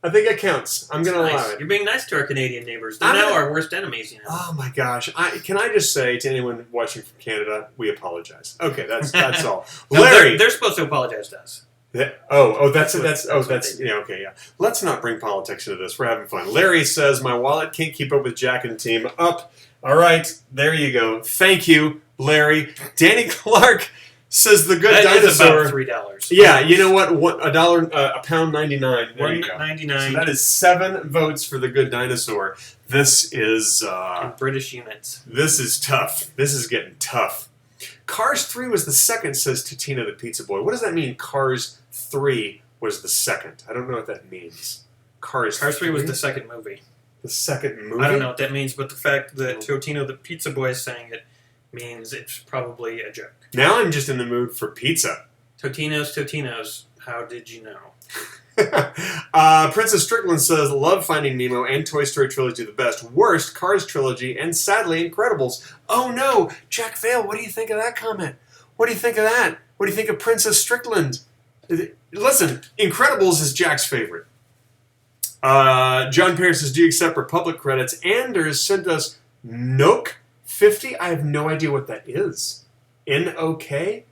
I think it counts. I'm going to allow it. You're being nice to our Canadian neighbors. They're now our worst enemies, you know. Oh my gosh! Can I just say to anyone watching from Canada, we apologize. Okay, that's all. No, Larry, they're supposed to apologize to us. That's yeah. Okay, yeah. Let's not bring politics into this. We're having fun. Larry says my wallet can't keep up with Jack and team. Up. All right, there you go. Thank you, Larry. Danny Clark says the Good Dinosaur. That is about $3. Yeah, you know what? $1.99. There you go. $1.99. So that is 7 votes for the Good Dinosaur. This is in British units. This is tough. This is getting tough. Cars 3 was the second, says Tatina the Pizza Boy. What does that mean? Cars 3 was the second. I don't know what that means. Cars 3 was the second movie. The second movie? I don't know what that means, but the fact that Totino the Pizza Boy is saying it means it's probably a joke. Now I'm just in the mood for pizza. Totinos, how did you know? Princess Strickland says, love Finding Nemo and Toy Story Trilogy the best. Worst, Cars Trilogy, and sadly, Incredibles. Oh no! Jack Vale, what do you think of that comment? What do you think of that? What do you think of Princess Strickland? Listen, Incredibles is Jack's favorite. John Perry says, do you accept Republic credits? Anders sent us Nook 50. I have no idea what that is. N-O-K?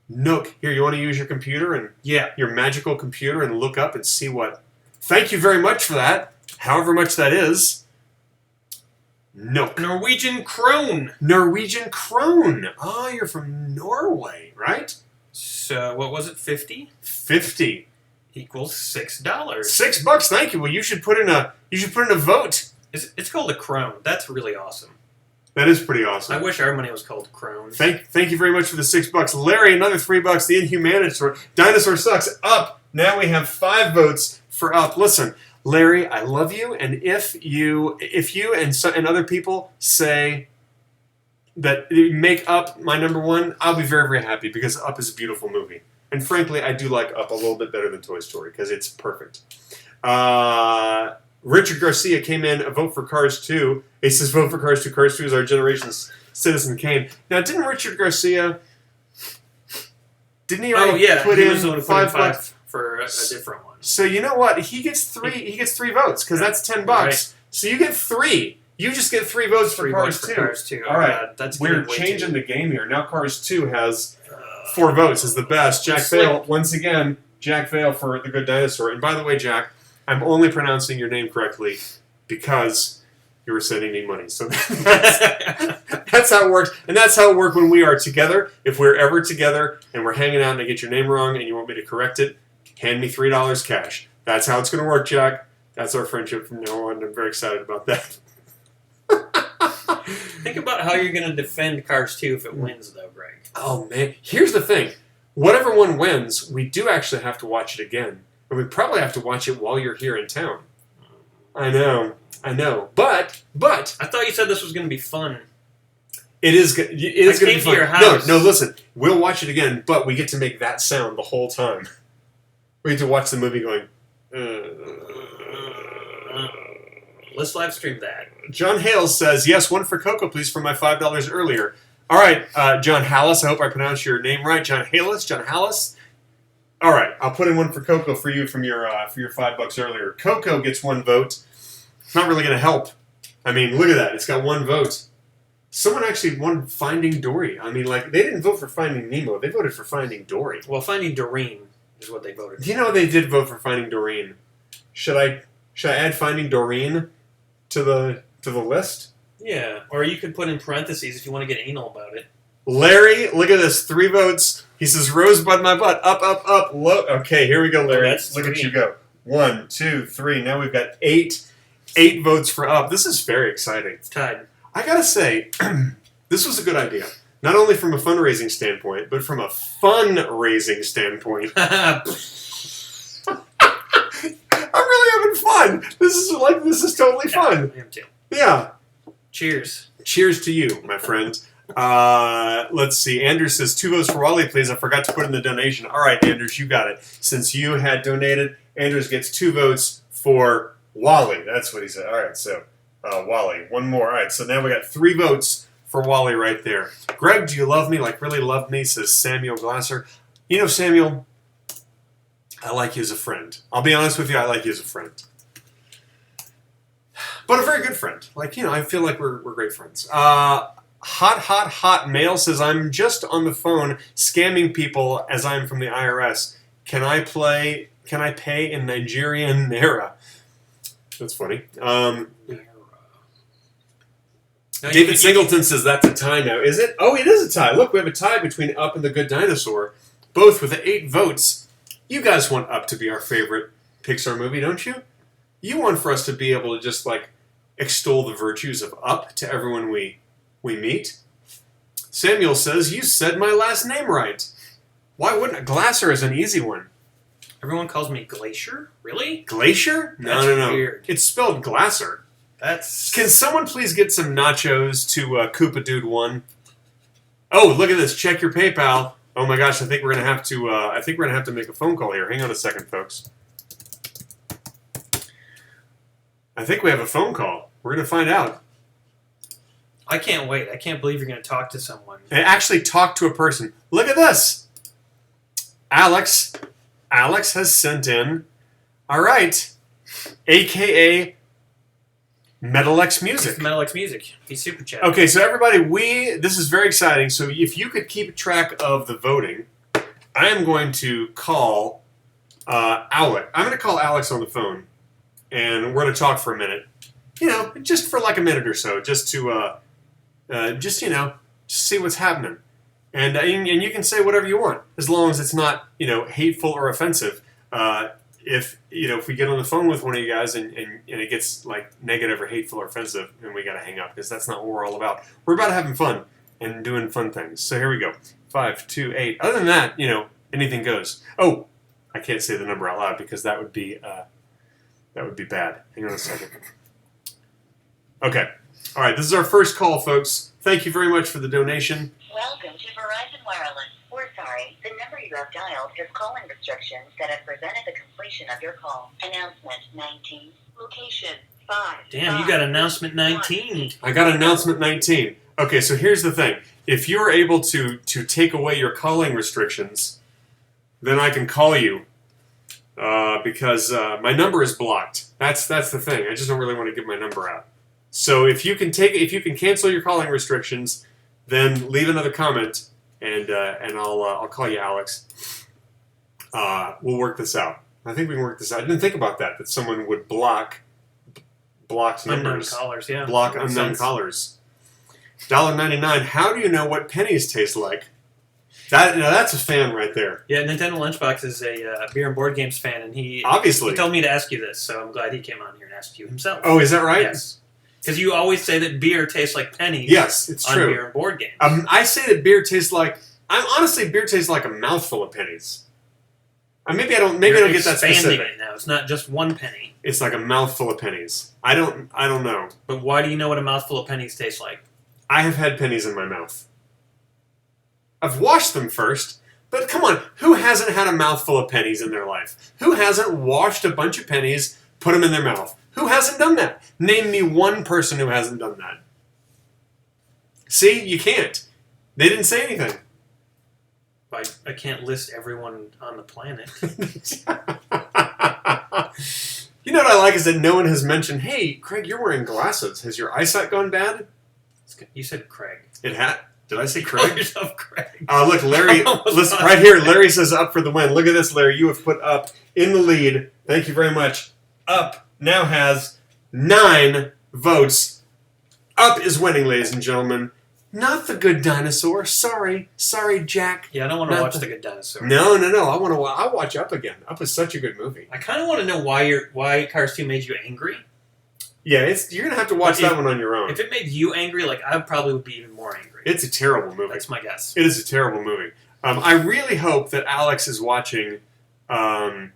Nook. Here, you want to use your computer and your magical computer and look up and see what... Thank you very much for that. However much that is. Nook. Norwegian krone. Norwegian krone. Oh, you're from Norway, right? So, what was it, 50? 50. Equals $6. $6, thank you. Well, you should put in a vote. It's called a krone. That's really awesome. That is pretty awesome. I wish our money was called Crown. Thank you very much for the $6. Larry, another $3. The Inhumanity Dinosaur sucks. Up. Now we have 5 votes for Up. Listen, Larry, I love you, and if you and other people say that make Up my number 1, I'll be very, very happy because Up is a beautiful movie. And frankly, I do like Up a little bit better than Toy Story because it's perfect. Richard Garcia came in, a vote for Cars 2. He says, vote for Cars 2. Cars 2 is our generation's Citizen Kane. Now, didn't Richard Garcia... Didn't he already put in $5 for a different one? So you know what? He gets 3 votes, because that's $10. Right. So you get 3. You just get 3 votes for Cars 2. All right. That's we're changing the game here. Now Cars 2 has 4 votes, is the best. Jack Vale, once again, Jack Vale for The Good Dinosaur. And by the way, Jack, I'm only pronouncing your name correctly because you were sending me money. So that's how it works. And that's how it works when we are together. If we're ever together and we're hanging out and I get your name wrong and you want me to correct it, hand me $3 cash. That's how it's going to work, Jack. That's our friendship from now on. I'm very excited about that. Think about how you're going to defend Cars 2 if it wins, though, Greg. Oh, man. Here's the thing. Whatever one wins, we do actually have to watch it again. And we probably have to watch it while you're here in town. I know. But I thought you said this was going to be fun. it is going to be fun. Your house. No, listen. We'll watch it again, but we get to make that sound the whole time. We get to watch the movie going... Let's live stream that. John Hales says, yes, one for Coco, please, for my $5 earlier. All right, John Hallis. I hope I pronounced your name right. John Hallis. All right, I'll put in one for Coco for you from your $5 earlier. Coco gets one vote. It's not really going to help. I mean, look at that. It's got one vote. Someone actually won Finding Dory. I mean, like, they didn't vote for Finding Nemo. They voted for Finding Dory. Well, Finding Doreen is what they voted for. You know, they did vote for Finding Doreen. Should I add Finding Doreen to the list? Yeah, or you could put in parentheses if you want to get anal about it. Larry, look at this. 3 votes. He says, Rosebud, my butt. Up. Low. Okay, here we go, Larry. Look at you go. 1, 2, 3. Now we've got 8 votes for up. This is very exciting. It's tied. I gotta say, this was a good idea. Not only from a fundraising standpoint, but from a fun-raising standpoint. I'm really having fun. This is totally fun. I am too. Yeah. Cheers. Cheers to you, my friend. Let's see. Andrew says 2 votes for Wally, please. I forgot to put in the donation. All right, Andrews, you got it. Since you had donated, Andrews gets 2 votes for Wally. That's what he said. All right, so Wally, one more. All right, so now we got 3 votes for Wally right there. Greg, do you love me? Like, really love me? Says Samuel Glasser. You know, Samuel, I like you as a friend. I'll be honest with you, I like you as a friend. But a very good friend. Like, you know, I feel like we're great friends. Hot Mail says, I'm just on the phone scamming people as I'm from the IRS. Can I pay in Nigerian Naira? That's funny. David Singleton says that's a tie now. Is it? Oh, it is a tie. Look, we have a tie between Up and The Good Dinosaur, both with 8 votes. You guys want Up to be our favorite Pixar movie, don't you? You want for us to be able to just, like, extol the virtues of Up to everyone we meet. Samuel says, you said my last name right. Why wouldn't Glasser is an easy one. Everyone calls me Glacier? Really? Glacier? No. Weird. It's spelled Glasser. Can someone please get some nachos to Koopa Dude 1? Oh, look at this. Check your PayPal. Oh my gosh, I think we're gonna have to make a phone call here. Hang on a second, folks. I think we have a phone call. We're gonna find out. I can't wait. I can't believe you're gonna talk to someone. And actually talk to a person. Look at this. Alex has sent in. All right. AKA Metalex Music. It's Metalex Music. He's super chat. Okay, so everybody, this is very exciting. So if you could keep track of the voting, I am going to call Alex. I'm going to call Alex on the phone, and we're going to talk for a minute. You know, just for like a minute or so, just to just see what's happening. And you can say whatever you want, as long as it's not, hateful or offensive. If we get on the phone with one of you guys and it gets like negative or hateful or offensive, then we gotta hang up, because that's not what we're all about. We're about having fun and doing fun things. So here we go. 528. Other than that, anything goes. Oh, I can't say the number out loud because that would be bad. Hang on a second. Okay. All right. This is our first call, folks. Thank you very much for the donation. Welcome to Verizon Wireless. We're sorry. The number you have dialed has calling restrictions that have prevented the completion of your call. Announcement 19. Location 5. Damn, you got announcement 19. I got announcement 19. Okay, so here's the thing. If you're able to take away your calling restrictions, then I can call you because my number is blocked. That's the thing. I just don't really want to give my number out. So if you can cancel your calling restrictions, then leave another comment, and I'll call you, Alex. We'll work this out. I think we can work this out. I didn't think about that someone would block numbers. Unknown callers, yeah. Block Makes unknown sense. callers. $1.99. How do you know what pennies taste like? That's a fan right there. Yeah, Nintendo Lunchbox is a beer and board games fan, and he Obviously. told me to ask you this, so I'm glad he came on here and asked you himself. Oh, is that right? Yes. Because you always say that beer tastes like pennies Yes, it's on true. beer and board games. I say that beer tastes like. Beer tastes like a mouthful of pennies. Maybe I don't get that expanding specific. it now. It's not just one penny. It's like a mouthful of pennies. I don't know. But why do you know what a mouthful of pennies tastes like? I have had pennies in my mouth. I've washed them first, but come on, who hasn't had a mouthful of pennies in their life? Who hasn't washed a bunch of pennies, put them in their mouth? Who hasn't done that? Name me one person who hasn't done that. See, you can't. They didn't say anything. I can't list everyone on the planet. You know what I like is that no one has mentioned, hey, Craig, you're wearing glasses. Has your eyesight gone bad? You said Craig. It had. Did I say Call Craig? yourself Craig. Look, Larry, listen, right here, Larry says up for the win. Look at this, Larry. You have put Up in the lead. Thank you very much. Up now has 9 votes. Up is winning, ladies and gentlemen. Not the Good Dinosaur. Sorry, Jack. Yeah, I don't want to Not watch the- The Good Dinosaur. No. I'll watch Up again. Up is such a good movie. I kind of want to know why Cars 2 made you angry. Yeah, you're gonna have to watch But that one on your own. If it made you angry, like I probably would be even more angry. It's a terrible movie. That's my guess. It is a terrible movie. I really hope that Alex is watching Metal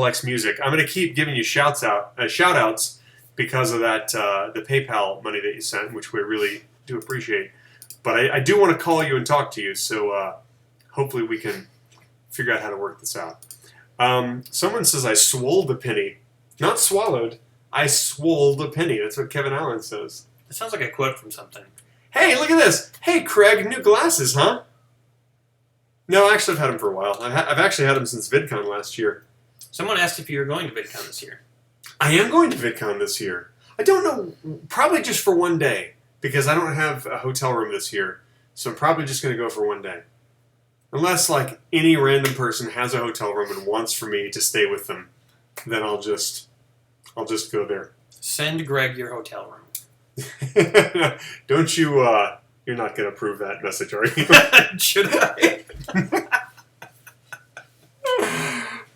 X Music. I'm going to keep giving you shout outs because of that the PayPal money that you sent, which we really do appreciate. But I do want to call you and talk to you, so hopefully we can figure out how to work this out. Someone says I swolled a penny. Not swallowed. I swolled a penny. That's what Kevin Allen says. It sounds like a quote from something. Hey, look at this. Hey, Craig, new glasses, huh? No, actually, I've had them for a while. I've actually had them since VidCon last year. Someone asked if you were going to VidCon this year. I am going to VidCon this year. I don't know, probably just for one day, because I don't have a hotel room this year. So I'm probably just going to go for one day. Unless, like, any random person has a hotel room and wants for me to stay with them, then I'll just go there. Send Greg your hotel room. Don't you, you're not going to approve that message, are you? Should I?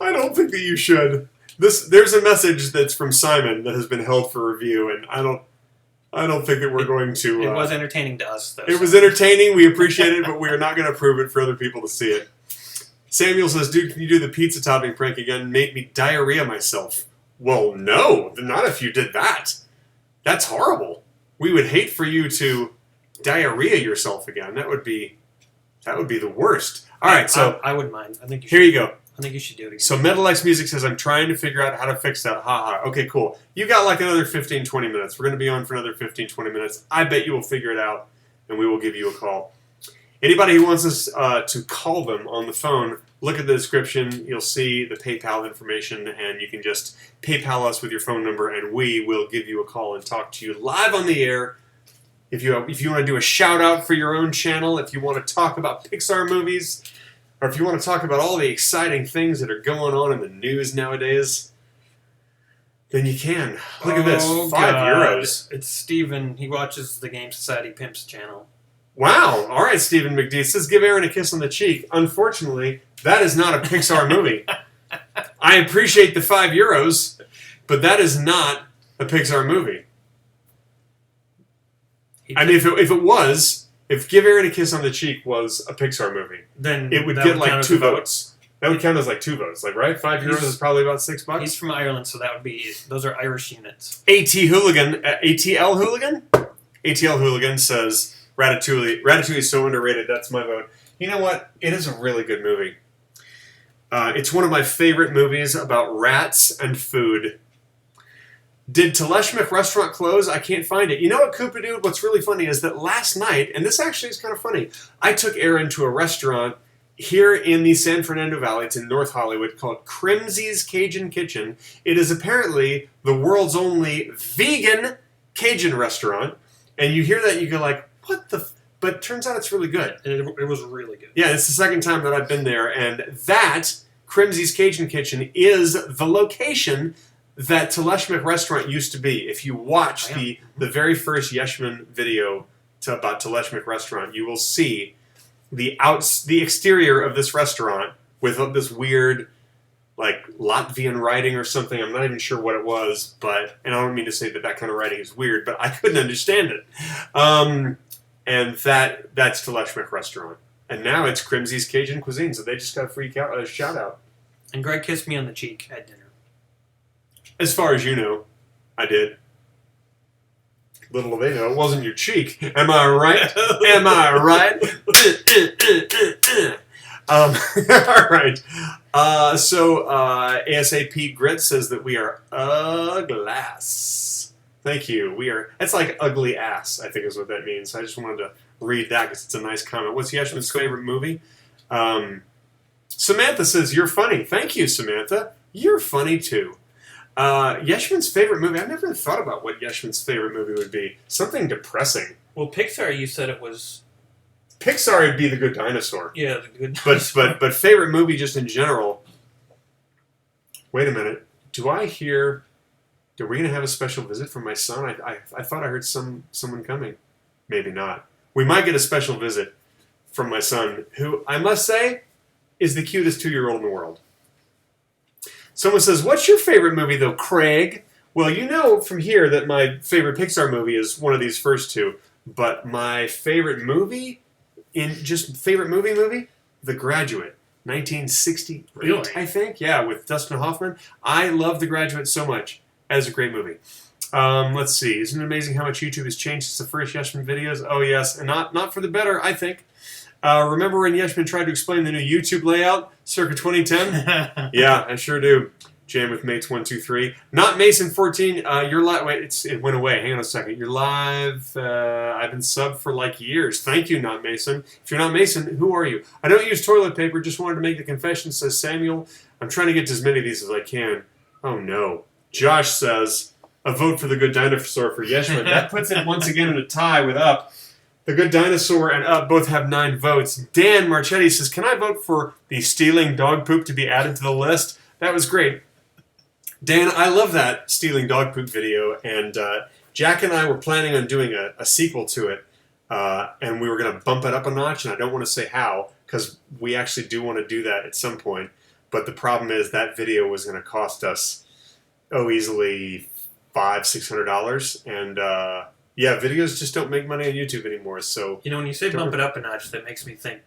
I don't think that you should. There's a message that's from Simon that has been held for review, and I don't think that we're going to. It was entertaining to us, though. It was entertaining. We appreciate it, but we are not going to approve it for other people to see it. Samuel says, "Dude, can you do the pizza topping prank again? Make me diarrhea myself." Well, no, not if you did that. That's horrible. We would hate for you to diarrhea yourself again. That would be the worst. All right, so I wouldn't mind. I think you here should. you go. I think you should do it again. So Metal X Music says, I'm trying to figure out how to fix that. Ha. Okay, cool. You got like another 15, 20 minutes. We're going to be on for another 15, 20 minutes. I bet you will figure it out, and we will give you a call. Anybody who wants us to call them on the phone, look at the description. You'll see the PayPal information, and you can just PayPal us with your phone number, and we will give you a call and talk to you live on the air. If you want to do a shout-out for your own channel, if you want to talk about Pixar movies, or if you want to talk about all the exciting things that are going on in the news nowadays, then you can. Look at this, €5. God. It's Steven. He watches the Game Society Pimps channel. Wow. All right, Stephen McD says, give Aaron a kiss on the cheek. Unfortunately, that is not a Pixar movie. I appreciate the €5, but that is not a Pixar movie. I mean, if it was, if Give Aaron a Kiss on the Cheek was a Pixar movie, then it would that get count like as 2 a vote. votes. That would count as like 2 votes, like, right? €5 is probably about $6. He's from Ireland, so that would be those are Irish units. ATL Hooligan? ATL Hooligan says, Ratatouille. Ratatouille is so underrated, that's my vote. You know what? It is a really good movie. It's one of my favorite movies about rats and food. Did Teleshmik restaurant close? I can't find it. You know what, Koopa Dude? What's really funny is that last night, and this actually is kind of funny, I took Aaron to a restaurant here in the San Fernando Valley. It's in North Hollywood, called Crimsey's Cajun Kitchen. It is apparently the world's only vegan Cajun restaurant. And you hear that, you go like, what the... but it turns out it's really good. It was really good. Yeah, it's the second time that I've been there, and that Crimsey's Cajun Kitchen is the location that Teleshmik restaurant used to be. If you watch the very first Yeshman video about Teleshmik restaurant, you will see the exterior of this restaurant with this weird, like, Latvian writing or something. I'm not even sure what it was, and I don't mean to say that kind of writing is weird, but I couldn't understand it. And that's Teleshmik restaurant. And now it's Crimsey's Cajun Cuisine, so they just got a free shout out. And Greg kissed me on the cheek at dinner. As far as you know, I did. Little do they know, it wasn't your cheek. Am I right? Am I right? All right. So ASAP Grit says that we are uglass. Thank you. We are. That's like ugly ass, I think is what that means. I just wanted to read that because it's a nice comment. What's Yeshman's favorite movie? Samantha says, you're funny. Thank you, Samantha. You're funny, too. Yeshman's favorite movie. I've never thought about what Yeshman's favorite movie would be. Something depressing. Well, Pixar, you said it was... Pixar would be The Good Dinosaur. Yeah, The Good Dinosaur. But favorite movie just in general... Wait a minute. Do I hear... Are we going to have a special visit from my son? I thought I heard someone coming. Maybe not. We might get a special visit from my son, who, I must say, is the cutest 2-year-old in the world. Someone says, what's your favorite movie, though, Craig? Well, you know from here that my favorite Pixar movie is one of these first two. But my favorite movie, The Graduate. 1968, Really? I think. Yeah, with Dustin Hoffman. I love The Graduate so much. That is a great movie. Let's see. Isn't it amazing how much YouTube has changed since the first Yeshman videos? Oh, yes. And not for the better, I think. Remember when Yeshman tried to explain the new YouTube layout circa 2010? Yeah, I sure do. Jam with Mates 123. Not Mason 14. You're live. Wait, it went away. Hang on a second. You're live. I've been subbed for like years. Thank you, Not Mason. If you're not Mason, who are you? I don't use toilet paper. Just wanted to make the confession, says Samuel. I'm trying to get to as many of these as I can. Oh, no. Josh says, a vote for The Good Dinosaur for Yeshman. That puts it once again in a tie with Up. The Good Dinosaur and Up both have 9 votes. Dan Marchetti says, can I vote for the stealing dog poop to be added to the list? That was great. Dan, I love that stealing dog poop video, and Jack and I were planning on doing a sequel to it, and we were going to bump it up a notch, and I don't want to say how, because we actually do want to do that at some point, but the problem is that video was going to cost us, easily $500-$600, and yeah, videos just don't make money on YouTube anymore, so... You know, when you say bump it up a notch, that makes me think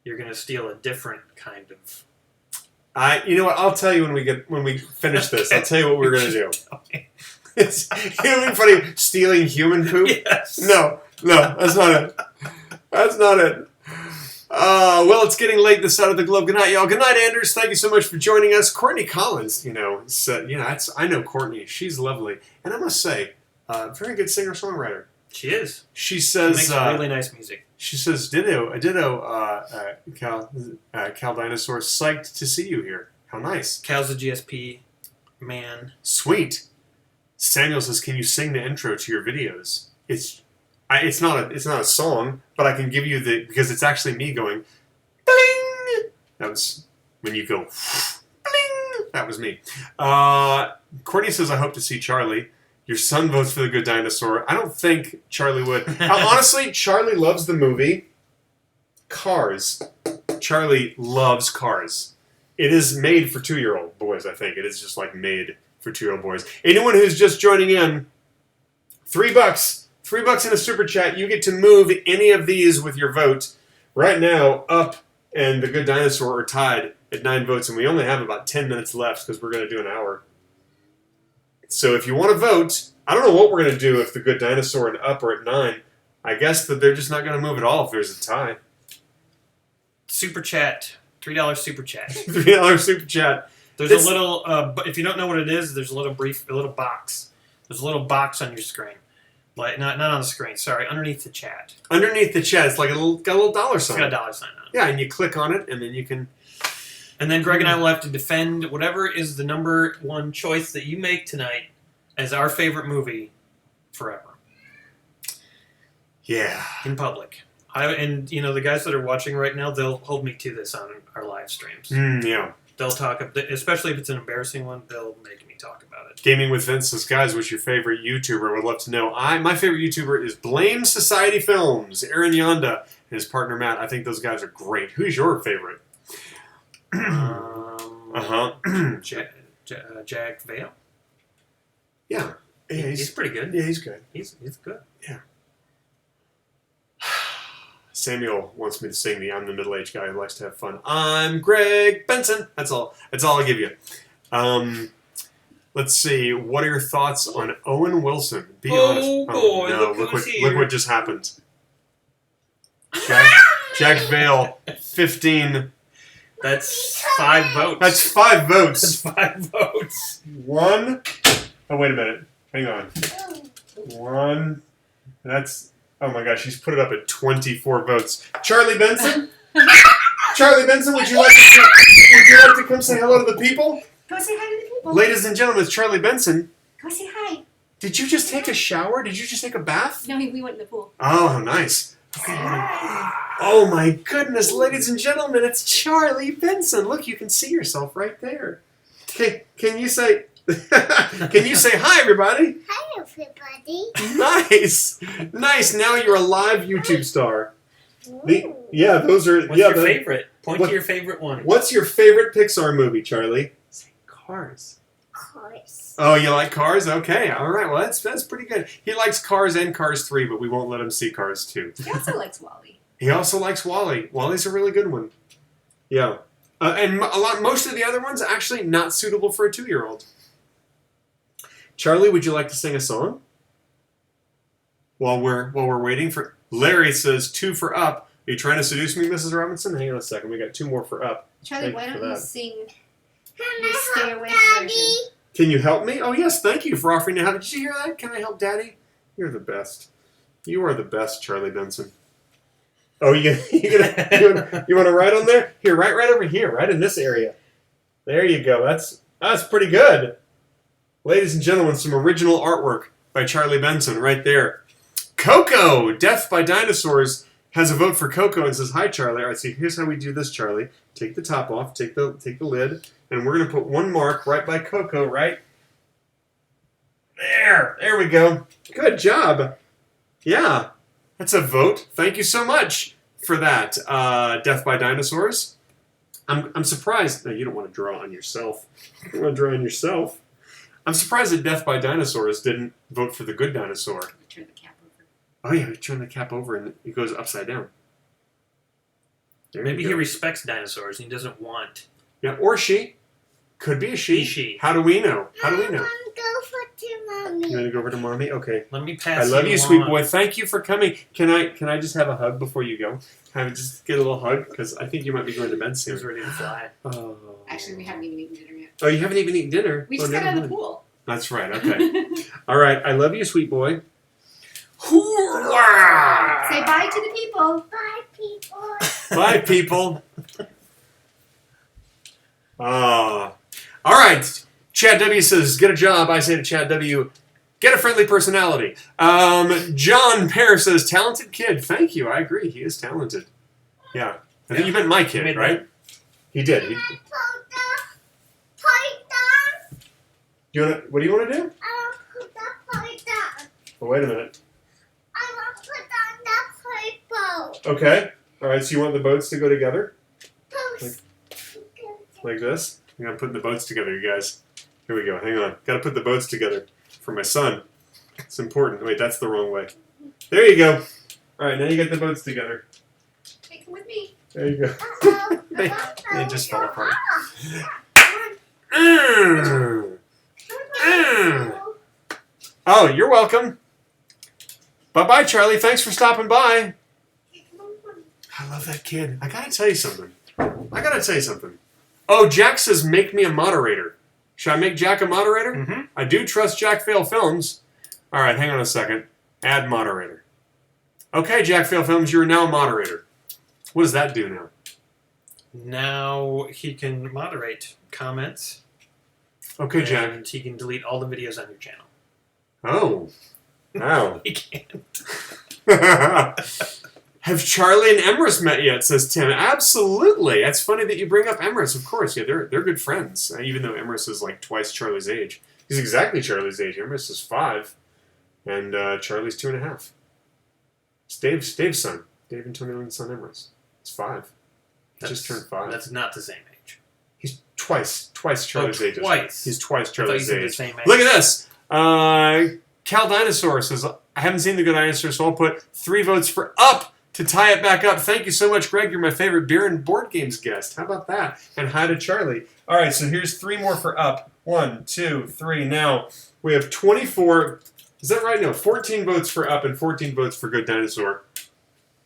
you're going to steal a different kind of... You know what? I'll tell you when we finish this. I'll tell you what we're gonna do. It's it'll be funny stealing human poop. Yes. No, that's not it. That's not it. Well, it's getting late this side of the globe. Good night, y'all. Good night, Anders. Thank you so much for joining us. Courtney Collins, I know Courtney. She's lovely, and I must say, very good singer-songwriter. She is. She says she makes really nice music. She says, ditto, Cal Dinosaur, psyched to see you here. How nice. Cal's a GSP man. Sweet. Samuel says, can you sing the intro to your videos? It's not a song, but I can give you because it's actually me going, bling! That was when you go, bling! That was me. Courtney says, I hope to see Charlie. Your son votes for The Good Dinosaur. I don't think Charlie would. Honestly, Charlie loves the movie Cars. Charlie loves Cars. It is made for 2-year-old boys, I think. It is just like made for 2-year-old boys. Anyone who's just joining in, $3. $3 in a super chat. You get to move any of these with your vote. Right now, Up and The Good Dinosaur are tied at 9 votes, and we only have about 10 minutes left because we're going to do an hour. So if you want to vote, I don't know what we're going to do if The Good Dinosaur and Up are at 9. I guess that they're just not going to move at all if there's a tie. Super chat. $3 super chat. $3 super chat. There's a little, if you don't know what it is, there's a little box. There's a little box on your screen. Like, not on the screen, sorry, underneath the chat. Underneath the chat, it's like got a little dollar sign. It's got a dollar sign on it. Yeah, and you click on it, and then you can... And then Greg and I will have to defend whatever is the number one choice that you make tonight as our favorite movie forever. Yeah. in public. And the guys that are watching right now, they'll hold me to this on our live streams. Yeah. They'll talk, especially if it's an embarrassing one, they'll make me talk about it. Gaming with Vince says, guys, what's your favorite YouTuber? Would love to know. My favorite YouTuber is Blame Society Films, Aaron Yonda, and his partner Matt. I think those guys are great. Who's your favorite? Jack Vale. Yeah. He's pretty good. Yeah, he's good. He's good. Yeah. Samuel wants me to sing the I'm the middle-aged guy who likes to have fun. I'm Greg Benson. That's all I'll give you. Let's see. What are your thoughts on Owen Wilson? Be honest. Boy, No, look look what just happened. Jack Vale, 15. That's 5 votes. That's 5 votes. That's 5 votes. 1. Oh, wait a minute. Hang on. 1. That's... Oh my gosh, he's put it up at 24 votes. Charlie Benson? Charlie Benson, would you like to come say hello to the people? Go say hi to the people. Ladies and gentlemen, it's Charlie Benson. Go say hi. Did you just take a shower? Did you just take a bath? No, we went in the pool. Oh, how nice. Oh my goodness, ladies and gentlemen, it's Charlie Benson. Look, you can see yourself right there. Can you say... Can you say hi, everybody? Hi, everybody. Nice. Now you're a live YouTube star. Those are... What's your favorite? Point to your favorite one. What's your favorite Pixar movie, Charlie? Say Cars. Cars. Oh, you like Cars? Okay, all right. Well, that's pretty good. He likes Cars and Cars 3, but we won't let him see Cars 2. He also likes Wally. He also likes Wally. Wally's a really good one. Yeah. And most of the other ones actually not suitable for a 2-year-old. Charlie, would you like to sing a song? While we're waiting for... Larry says 2 for Up. Are you trying to seduce me, Mrs. Robinson? Hang on a second. We got 2 more for Up. Charlie, why Thank you don't for you that. sing Can the I Stay help Awake Daddy? version? Can you help me? Oh, yes. Thank you for offering to help. Did you hear that? Can I help Daddy? You're the best. You are the best, Charlie Benson. Oh, you want to write on there? Here, right over here, right in this area. There you go. That's pretty good. Ladies and gentlemen, some original artwork by Charlie Benson right there. Coco, Death by Dinosaurs, has a vote for Coco and says, hi, Charlie. All right, so here's how we do this, Charlie. Take the top off, take the lid, and we're going to put 1 mark right by Coco, right there. There we go. Good job. Yeah, that's a vote. Thank you so much for that, Death by Dinosaurs. I'm surprised. No, you don't want to draw on yourself. You don't want to draw on yourself. I'm surprised that Death by Dinosaurs didn't vote for the good dinosaur. Turn the cap over. Oh yeah, turn the cap over and it goes upside down. There Maybe you he go. respects dinosaurs and he doesn't want. Yeah, or she. Could be a she. She. How do we know? How do we I know? want to go for to Mommy. You want to go over to Mommy? Okay. Let me pass I love you, along. sweet boy. Thank you for coming. Can I just have a hug before you go? Can I just get a little hug? Because I think you might be going to bed He soon. was ready to fly. Oh. Actually, we haven't even eaten dinner yet. Oh, you haven't even eaten dinner? We Oh, just got never out of the mind. pool. That's right. Okay. All right. I love you, sweet boy. Say bye to the people. Bye, people. Bye, people. All right. Chad W says, get a job. I say to Chad W, get a friendly personality. John Pear says, talented kid. Thank you. I agree. He is talented. Yeah. I think you meant my kid, made right? He did. Can I put the python? What do you want to do? I want to put the python. Oh, wait a minute. I want to put on the purple. Okay. All right. So you want the boats to go together Post. like this? I'm going to put the boats together, you guys. Here we go. Hang on. Got to put the boats together for my son. It's important. Wait, that's the wrong way. There you go. All right. Now you get the boats together. Hey, come with me. There you go. Uh-oh. They just fell apart. Mm. Mm. Oh, you're welcome. Bye-bye, Charlie. Thanks for stopping by. I love that kid. I gotta tell you something. Oh, Jack says make me a moderator. Should I make Jack a moderator? Mm-hmm. I do trust Jack Fail Films. All right, hang on a second. Add moderator. Okay, Jack Fail Films, you're now a moderator. What does that do now? Now he can moderate comments. Okay, Jack. And he can delete all the videos on your channel. Oh. Wow. He can't. Have Charlie and Emrys met yet, says Tim. Absolutely. That's funny that you bring up Emrys, of course. Yeah, they're good friends, even though Emrys is like twice Charlie's age. He's exactly Charlie's age. Emrys is 5, and Charlie's 2.5. It's Dave's son. Dave and Tony Lynn's son, Emrys. He's 5. He just turned 5. That's not the same age. He's twice Charlie's age. Twice. He's twice I thought you Charlie's said the age. same age. Look at this. Cal Dinosaur says, I haven't seen The Good Dinosaur, so I'll put 3 votes for Up to tie it back up. Thank you so much, Greg. You're my favorite beer and board games guest. How about that? And hi to Charlie. All right, so here's 3 more for Up. 1, 2, 3. Now, we have 24. Is that right? No, 14 votes for Up and 14 votes for Good Dinosaur.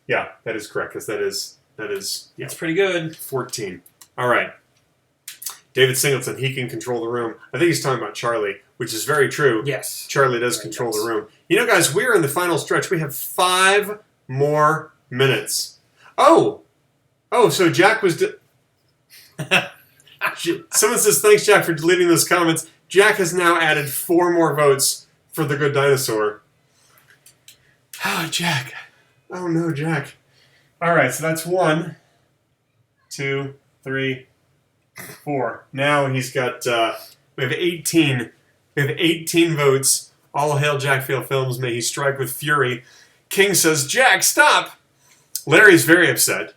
Yeah, that is correct, because that is That's pretty good. 14. All right. David Singleton, he can control the room. I think he's talking about Charlie, which is very true. Yes. Charlie does control the room. You know, guys, we're in the final stretch. We have 5 more minutes. Oh, so Jack was... Someone says, thanks, Jack, for deleting those comments. Jack has now added 4 more votes for The Good Dinosaur. Oh, Jack. Oh, no, Jack. All right, so that's 1, 2, 3, 4. Now he's got... we have 18. We have 18 votes. All hail Jack Field Films. May he strike with fury. King says, Jack, stop! Larry's very upset.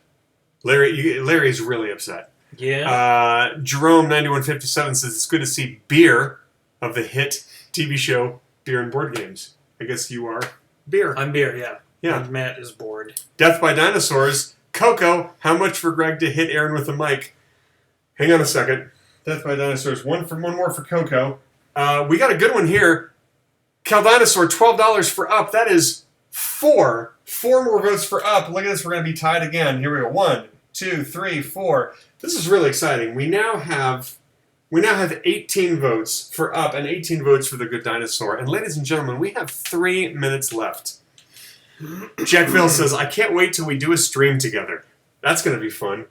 Larry's really upset. Yeah. Jerome 9157 says it's good to see Beer of the hit TV show Beer and Board Games. I guess you are Beer. I'm Beer, yeah. Yeah. And Matt is bored. Death by Dinosaurs. Coco, how much for Greg to hit Aaron with the mic? Hang on a second. Death by Dinosaurs. One more for Coco. We got a good one here. Cal Dinosaur, $12 for Up. That is 4. 4 more votes for Up. Look at this. We're going to be tied again. Here we go. 1, 2, 3, 4. This is really exciting. We now have 18 votes for Up and 18 votes for The Good Dinosaur. And ladies and gentlemen, we have 3 minutes left. Jack Phil says, I can't wait till we do a stream together. That's going to be fun.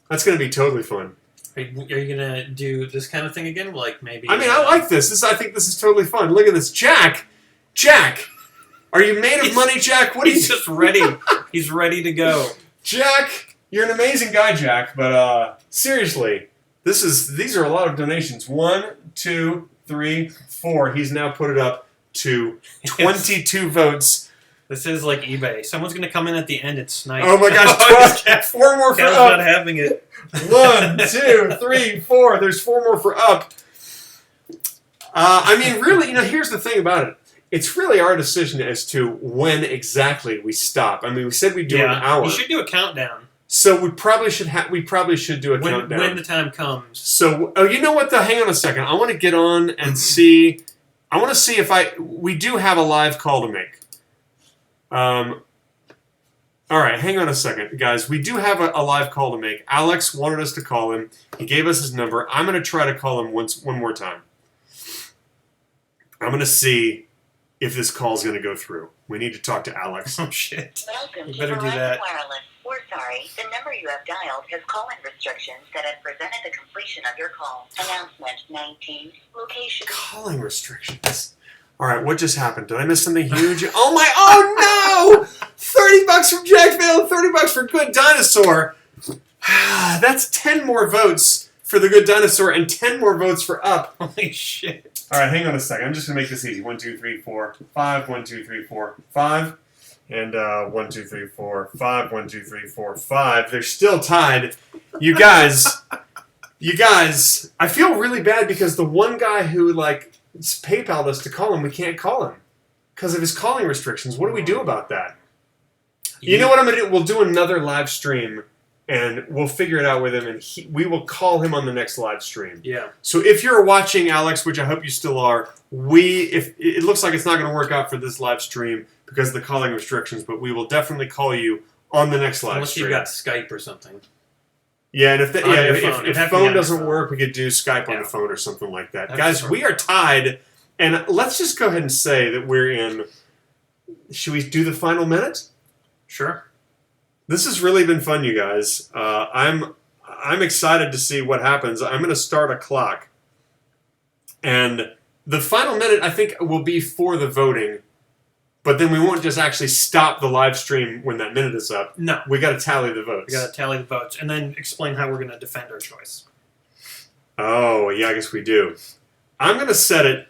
That's going to be totally fun. Are you going to do this kind of thing again? Like maybe... I mean, I like this. I think this is totally fun. Look at this. Jack! Are you made of money, Jack? What are you... He's just ready. He's ready to go. Jack! You're an amazing guy, Jack. But seriously, these are a lot of donations. 1, 2, 3, 4. He's now put it up to 22 votes. This is like eBay. Someone's going to come in at the end and snipe. Oh my gosh, 4 more for Cal's Up. not having it. 1, 2, 3, 4. There's 4 more for Up. I mean, really, here's the thing about it. It's really our decision as to when exactly we stop. I mean, we said we'd do an hour. You should do a countdown. So we probably should do a countdown. When the time comes. So, you know what, though? Hang on a second. I want to get on and see. I want to see if we do have a live call to make. All right, hang on a second, guys. We do have a live call to make. Alex wanted us to call him. He gave us his number. I'm going to try to call him one more time. I'm going to see if this call is going to go through. We need to talk to Alex. Oh, shit. Welcome You to better do Verizon that. Wireless. We're sorry. The number you have dialed has call-in restrictions that have prevented the completion of your call. Announcement 19. Location. Calling restrictions. All right, what just happened? Did I miss something huge? Oh no! $30 from Jack Vale, $30 for Good Dinosaur. That's 10 more votes for The Good Dinosaur and 10 more votes for Up. Holy shit. All right, hang on a second. I'm just going to make this easy. 1, 2, 3, 4, 5. 1, 2, 3, 4, 5. And 1, 2, 3, 4, 5. 1, 2, 3, 4, 5. They're still tied. You guys, I feel really bad because the one guy who, PayPal'd us to call him, we can't call him because of his calling restrictions. What do we do about that? You know what I'm going to do? We'll do another live stream, and we'll figure it out with him, and we will call him on the next live stream. Yeah. So if you're watching, Alex, which I hope you still are, if it looks like it's not going to work out for this live stream because of the calling restrictions, but we will definitely call you on the next live Unless stream. Unless you've got Skype or something. Yeah, and if It'd phone doesn't work, we could do Skype on the phone or something like that. Guys, we are tied, and let's just go ahead and say that we're in... Should we do the final minute? Sure. This has really been fun, you guys. I'm excited to see what happens. I'm going to start a clock. And the final minute, I think, will be for the voting. But then we won't just actually stop the live stream when that minute is up. No. We got to tally the votes. We got to tally the votes and then explain how we're going to defend our choice. Oh, yeah, I guess we do. I'm going to set it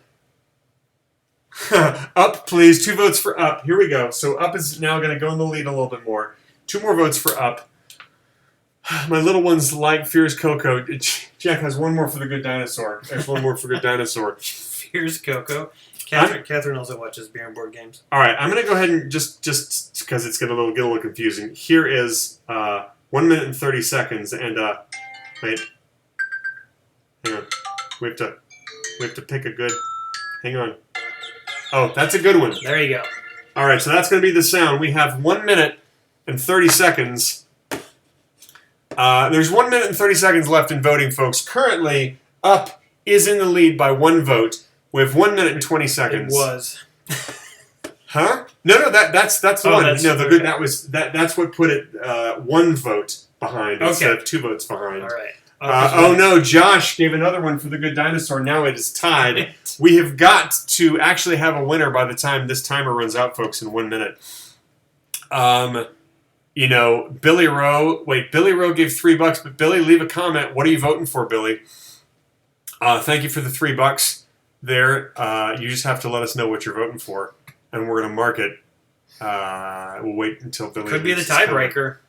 up, please. 2 votes for up. Here we go. So up is now going to go in the lead a little bit more. 2 more votes for up. My little ones like Fierce Coco. Jack has 1 more for the Good Dinosaur. There's 1 more for Good Dinosaur. Here's Coco. Catherine also watches beer and board games. All right, I'm going to go ahead and just because it's going to get a little confusing. Here is 1 minute and 30 seconds. And, wait. Hang on. We have to pick a good... Hang on. Oh, that's a good one. There you go. All right, so that's going to be the sound. We have 1 minute and 30 seconds. There's 1 minute and 30 seconds left in voting, folks. Currently, Up is in the lead by 1 vote. We have 1 minute and 20 seconds. It was. Huh? No, that's the one. That's, no, the okay. good that's what put it 1 vote behind instead of 2 votes behind. All right. Oh no, Josh gave another one for the Good Dinosaur. Now it is tied. We have got to actually have a winner by the time this timer runs out, folks, in 1 minute. You know, Billy Rowe. Wait, Billy Rowe gave $3, but Billy, leave a comment. What are you voting for, Billy? Thank you for the $3 there. You just have to let us know what you're voting for, and we're going to mark it. We'll wait until Billy. Could be the tiebreaker.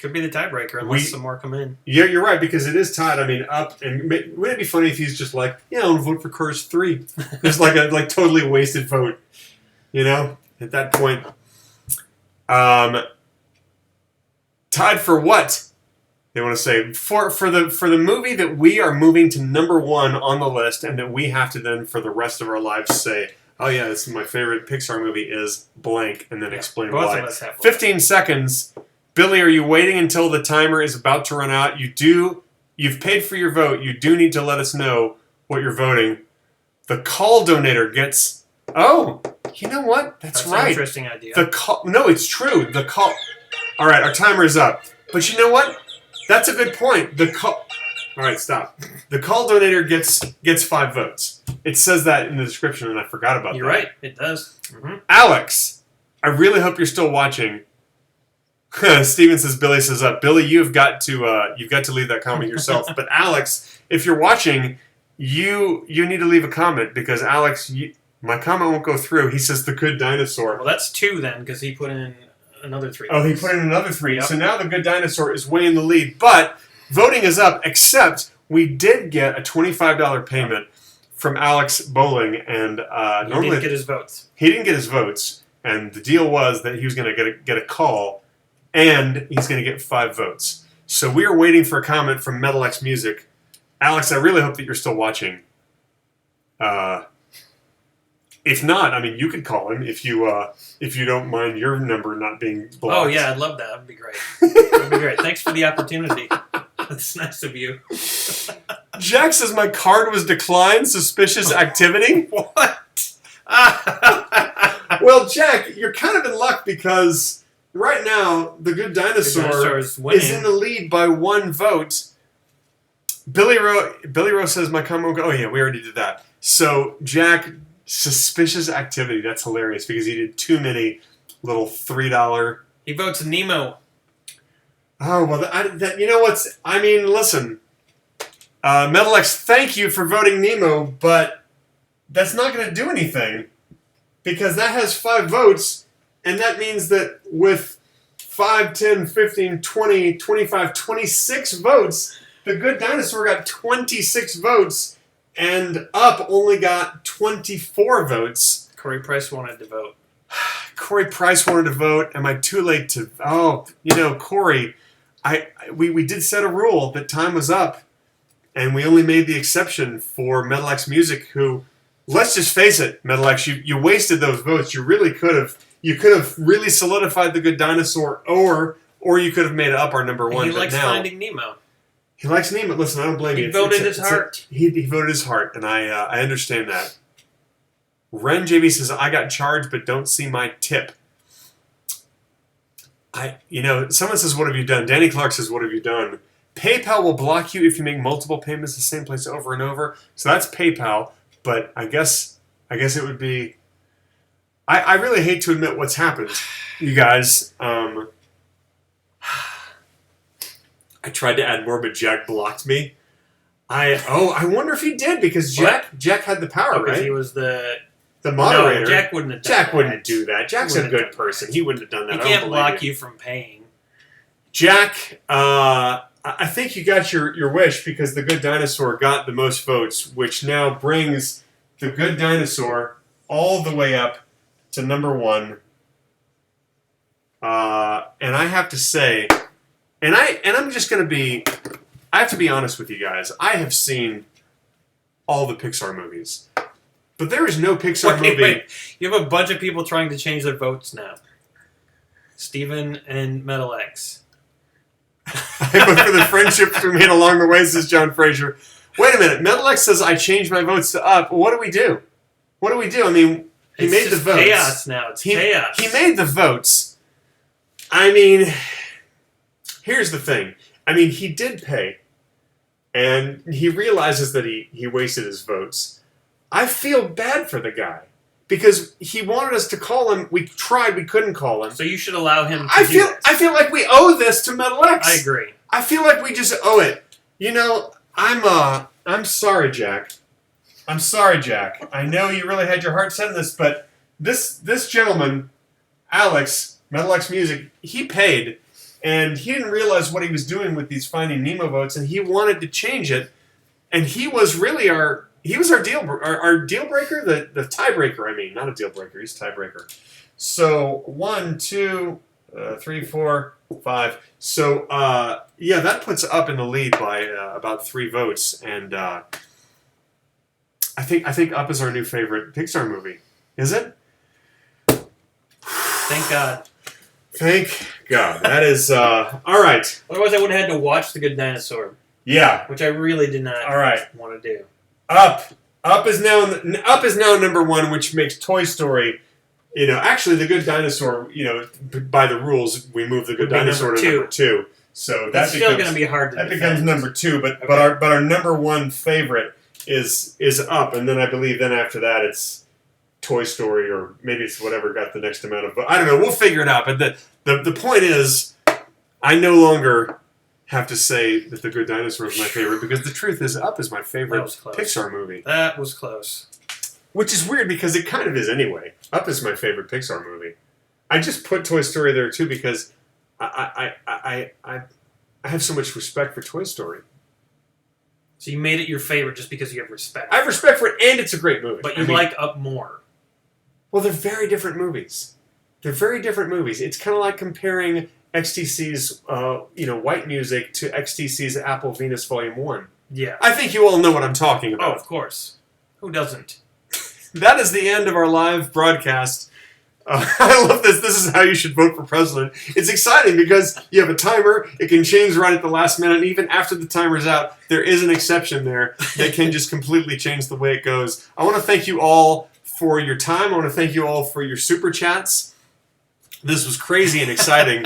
Could be the tiebreaker unless some more come in. Yeah, you're right, because it is tied. I mean, Up, and wouldn't it be funny if he's just like, yeah, I'll vote for Cars 3. It's like a totally wasted vote, you know, at that point. Tied for what? They want to say for the movie that we are moving to #1 on the list, and that we have to then for the rest of our lives say, oh yeah, this is my favorite Pixar movie is blank, and then explain both why. of us have 15 seconds. Billy, are you waiting until the timer is about to run out? You've paid for your vote. You do need to let us know what you're voting. The call donator gets. Oh, you know what? That's right. An interesting idea. The call. No, it's true. The call. All right, our timer is up. But you know what? That's a good point. The call. All right, stop. The call donator gets 5 votes. It says that in the description, and I forgot about that. You're right. It does. Mm-hmm. Alex, I really hope you're still watching. Steven says, Billy says up. Billy, you've got to leave that comment yourself. But Alex, if you're watching, you need to leave a comment because Alex, my comment won't go through. He says the Good Dinosaur. Well, that's 2 then because he put in another 3. Oh, he put in another 3. Yep. So now the Good Dinosaur is way in the lead. But voting is up, except we did get a $25 payment from Alex Bowling, and He normally didn't get his votes. he didn't get his votes, and the deal was that he was going to get a call, and he's going to get 5 votes. So we are waiting for a comment from Metal X Music. Alex, I really hope that you're still watching. If not, I mean, you could call him if you don't mind your number not being blocked. Oh yeah, I'd love that. That'd be great. That'd be great. Thanks for the opportunity. That's nice of you. Jack says my card was declined. Suspicious activity. What? Well, Jack, you're kind of in luck because right now the Good Dinosaur is winning. is in the lead by 1 vote. Billy Rowe says my comment. Oh yeah, we already did that. So Jack, suspicious activity. That's hilarious because he did too many little $3. He votes Nemo. Oh well, you know what's? I mean, listen, Metal X, thank you for voting Nemo, but that's not going to do anything because that has 5 votes, and that means that with 5, 10, 15, 20, 25, 26 votes, the Good Dinosaur got 26 votes, and Up only got 24 votes. Corey Price wanted to vote. Corey Price wanted to vote. Am I too late to? Oh, you know, Corey, we did set a rule that time was up, and we only made the exception for Metal X Music, who, let's just face it, Metal X, you wasted those votes. You really could have. You could have really solidified the Good Dinosaur, or you could have made Up our number 1. He likes Finding Nemo. He likes Nemo. Listen, I don't blame you. He voted his heart. He voted his heart, and I understand that. Ren JB says, I got charged, but don't see my tip. Someone says, what have you done? Danny Clark says, what have you done? PayPal will block you if you make multiple payments the same place over and over. So that's PayPal, but I guess it would be... I really hate to admit what's happened, you guys. I tried to add more, but Jack blocked me. I wonder if he did because Jack had the power, Because right? he was the moderator. No, Jack wouldn't have done Jack that. wouldn't do that. Jack's a Wouldn't good have done person. that. He wouldn't have done that. He I don't can't believe block you. you from paying. Jack, I think you got your wish because the Good Dinosaur got the most votes, which now brings the Good Dinosaur all the way up to number 1. And I have to say, I'm just going to be, I have to be honest with you guys. I have seen all the Pixar movies, but there is no Pixar movie. Wait. You have a bunch of people trying to change their votes now. Steven and Metal X. I vote for the friendships we made along the way, says John Fraser. Wait a minute. Metal X says I changed my votes to up. What do we do? What do we do? I mean, he It's made the just votes. chaos now. It's chaos. He made the votes. I mean, here's the thing. I mean, he did pay, and he realizes that he wasted his votes. I feel bad for the guy because he wanted us to call him. We tried. We couldn't call him. So you should allow him to I do feel this. I feel like we owe this to Metal X. I agree. I feel like we just owe it. You know, I'm sorry, Jack. I'm sorry, Jack. I know you really had your heart set on this, but this gentleman, Alex, Metal X Music, he paid, and he didn't realize what he was doing with these Finding Nemo votes, and he wanted to change it, and he was really our deal breaker, the tiebreaker. I mean, not a deal breaker. He's a tiebreaker. So 1, 2, 3, 4, 5. So yeah, that puts Up in the lead by about 3 votes, and I think Up is our new favorite Pixar movie. Is it? Thank God. Thank God. That is all right. Otherwise, I would have had to watch The Good Dinosaur, Yeah. which I really did not All right. want to do. Up is now number 1, which makes Toy Story. You know, actually, The Good Dinosaur. You know, by the rules, we move The Good Would be Dinosaur to number 2. So That's still going to be hard to that defend. becomes number 2. But Okay. our number 1 favorite is Up, and then I believe after that it's Toy Story, or maybe it's whatever got the next amount of. But I don't know. We'll figure it out. But the point is, I no longer have to say that The Good Dinosaur is my favorite because the truth is, Up is my That favorite was close. Pixar movie. That was close. Which is weird because it kind of is anyway. Up is my favorite Pixar movie. I just put Toy Story there too because I have so much respect for Toy Story. So you made it your favorite just because you have respect. I have respect for it, and it's a great movie. But you I mean, like Up more. well, they're very different movies. They're very different movies. It's kind of like comparing XTC's White Music to XTC's Apple Venus Volume 1. Yeah. I think you all know what I'm talking Oh, about. of course. Who doesn't? That is the end of our live broadcast. I love this. This is how you should vote for president. It's exciting because you have a timer. It can change right at the last minute. And even after the timer's out, there is an exception there that can just completely change the way it goes. I want to thank you all for your time. I want to thank you all for your super chats. This was crazy and exciting.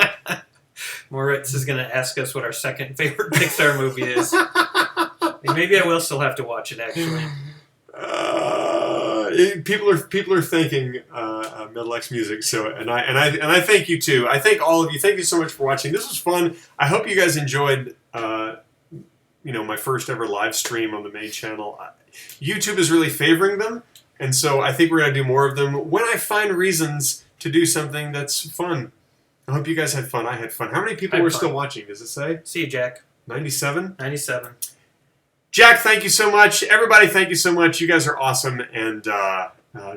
Moritz is going to ask us what our second favorite Pixar movie is. And maybe I will still have to watch it, actually. People are thanking Metal X Music, so and I thank you too. I thank all of you. Thank you so much for watching. This was fun. I hope you guys enjoyed. My first ever live stream on the main channel. YouTube is really favoring them, and so I think we're gonna do more of them when I find reasons to do something that's fun. I hope you guys had fun. I had fun. How many people I had were fun. still watching? Does it say? See you, Jack. 97? 97. Jack, thank you so much. Everybody, thank you so much. You guys are awesome, and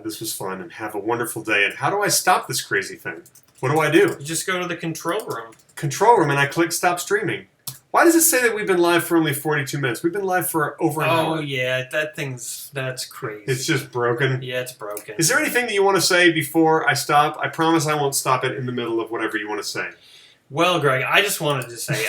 this was fun, and have a wonderful day. And how do I stop this crazy thing? What do I do? You just go to the control room. Control room, and I click stop streaming. Why does it say that we've been live for only 42 minutes? We've been live for over an hour. Oh, yeah. That's crazy. It's just broken. Yeah, it's broken. Is there anything that you want to say before I stop? I promise I won't stop it in the middle of whatever you want to say. Well, Greg, I just wanted to say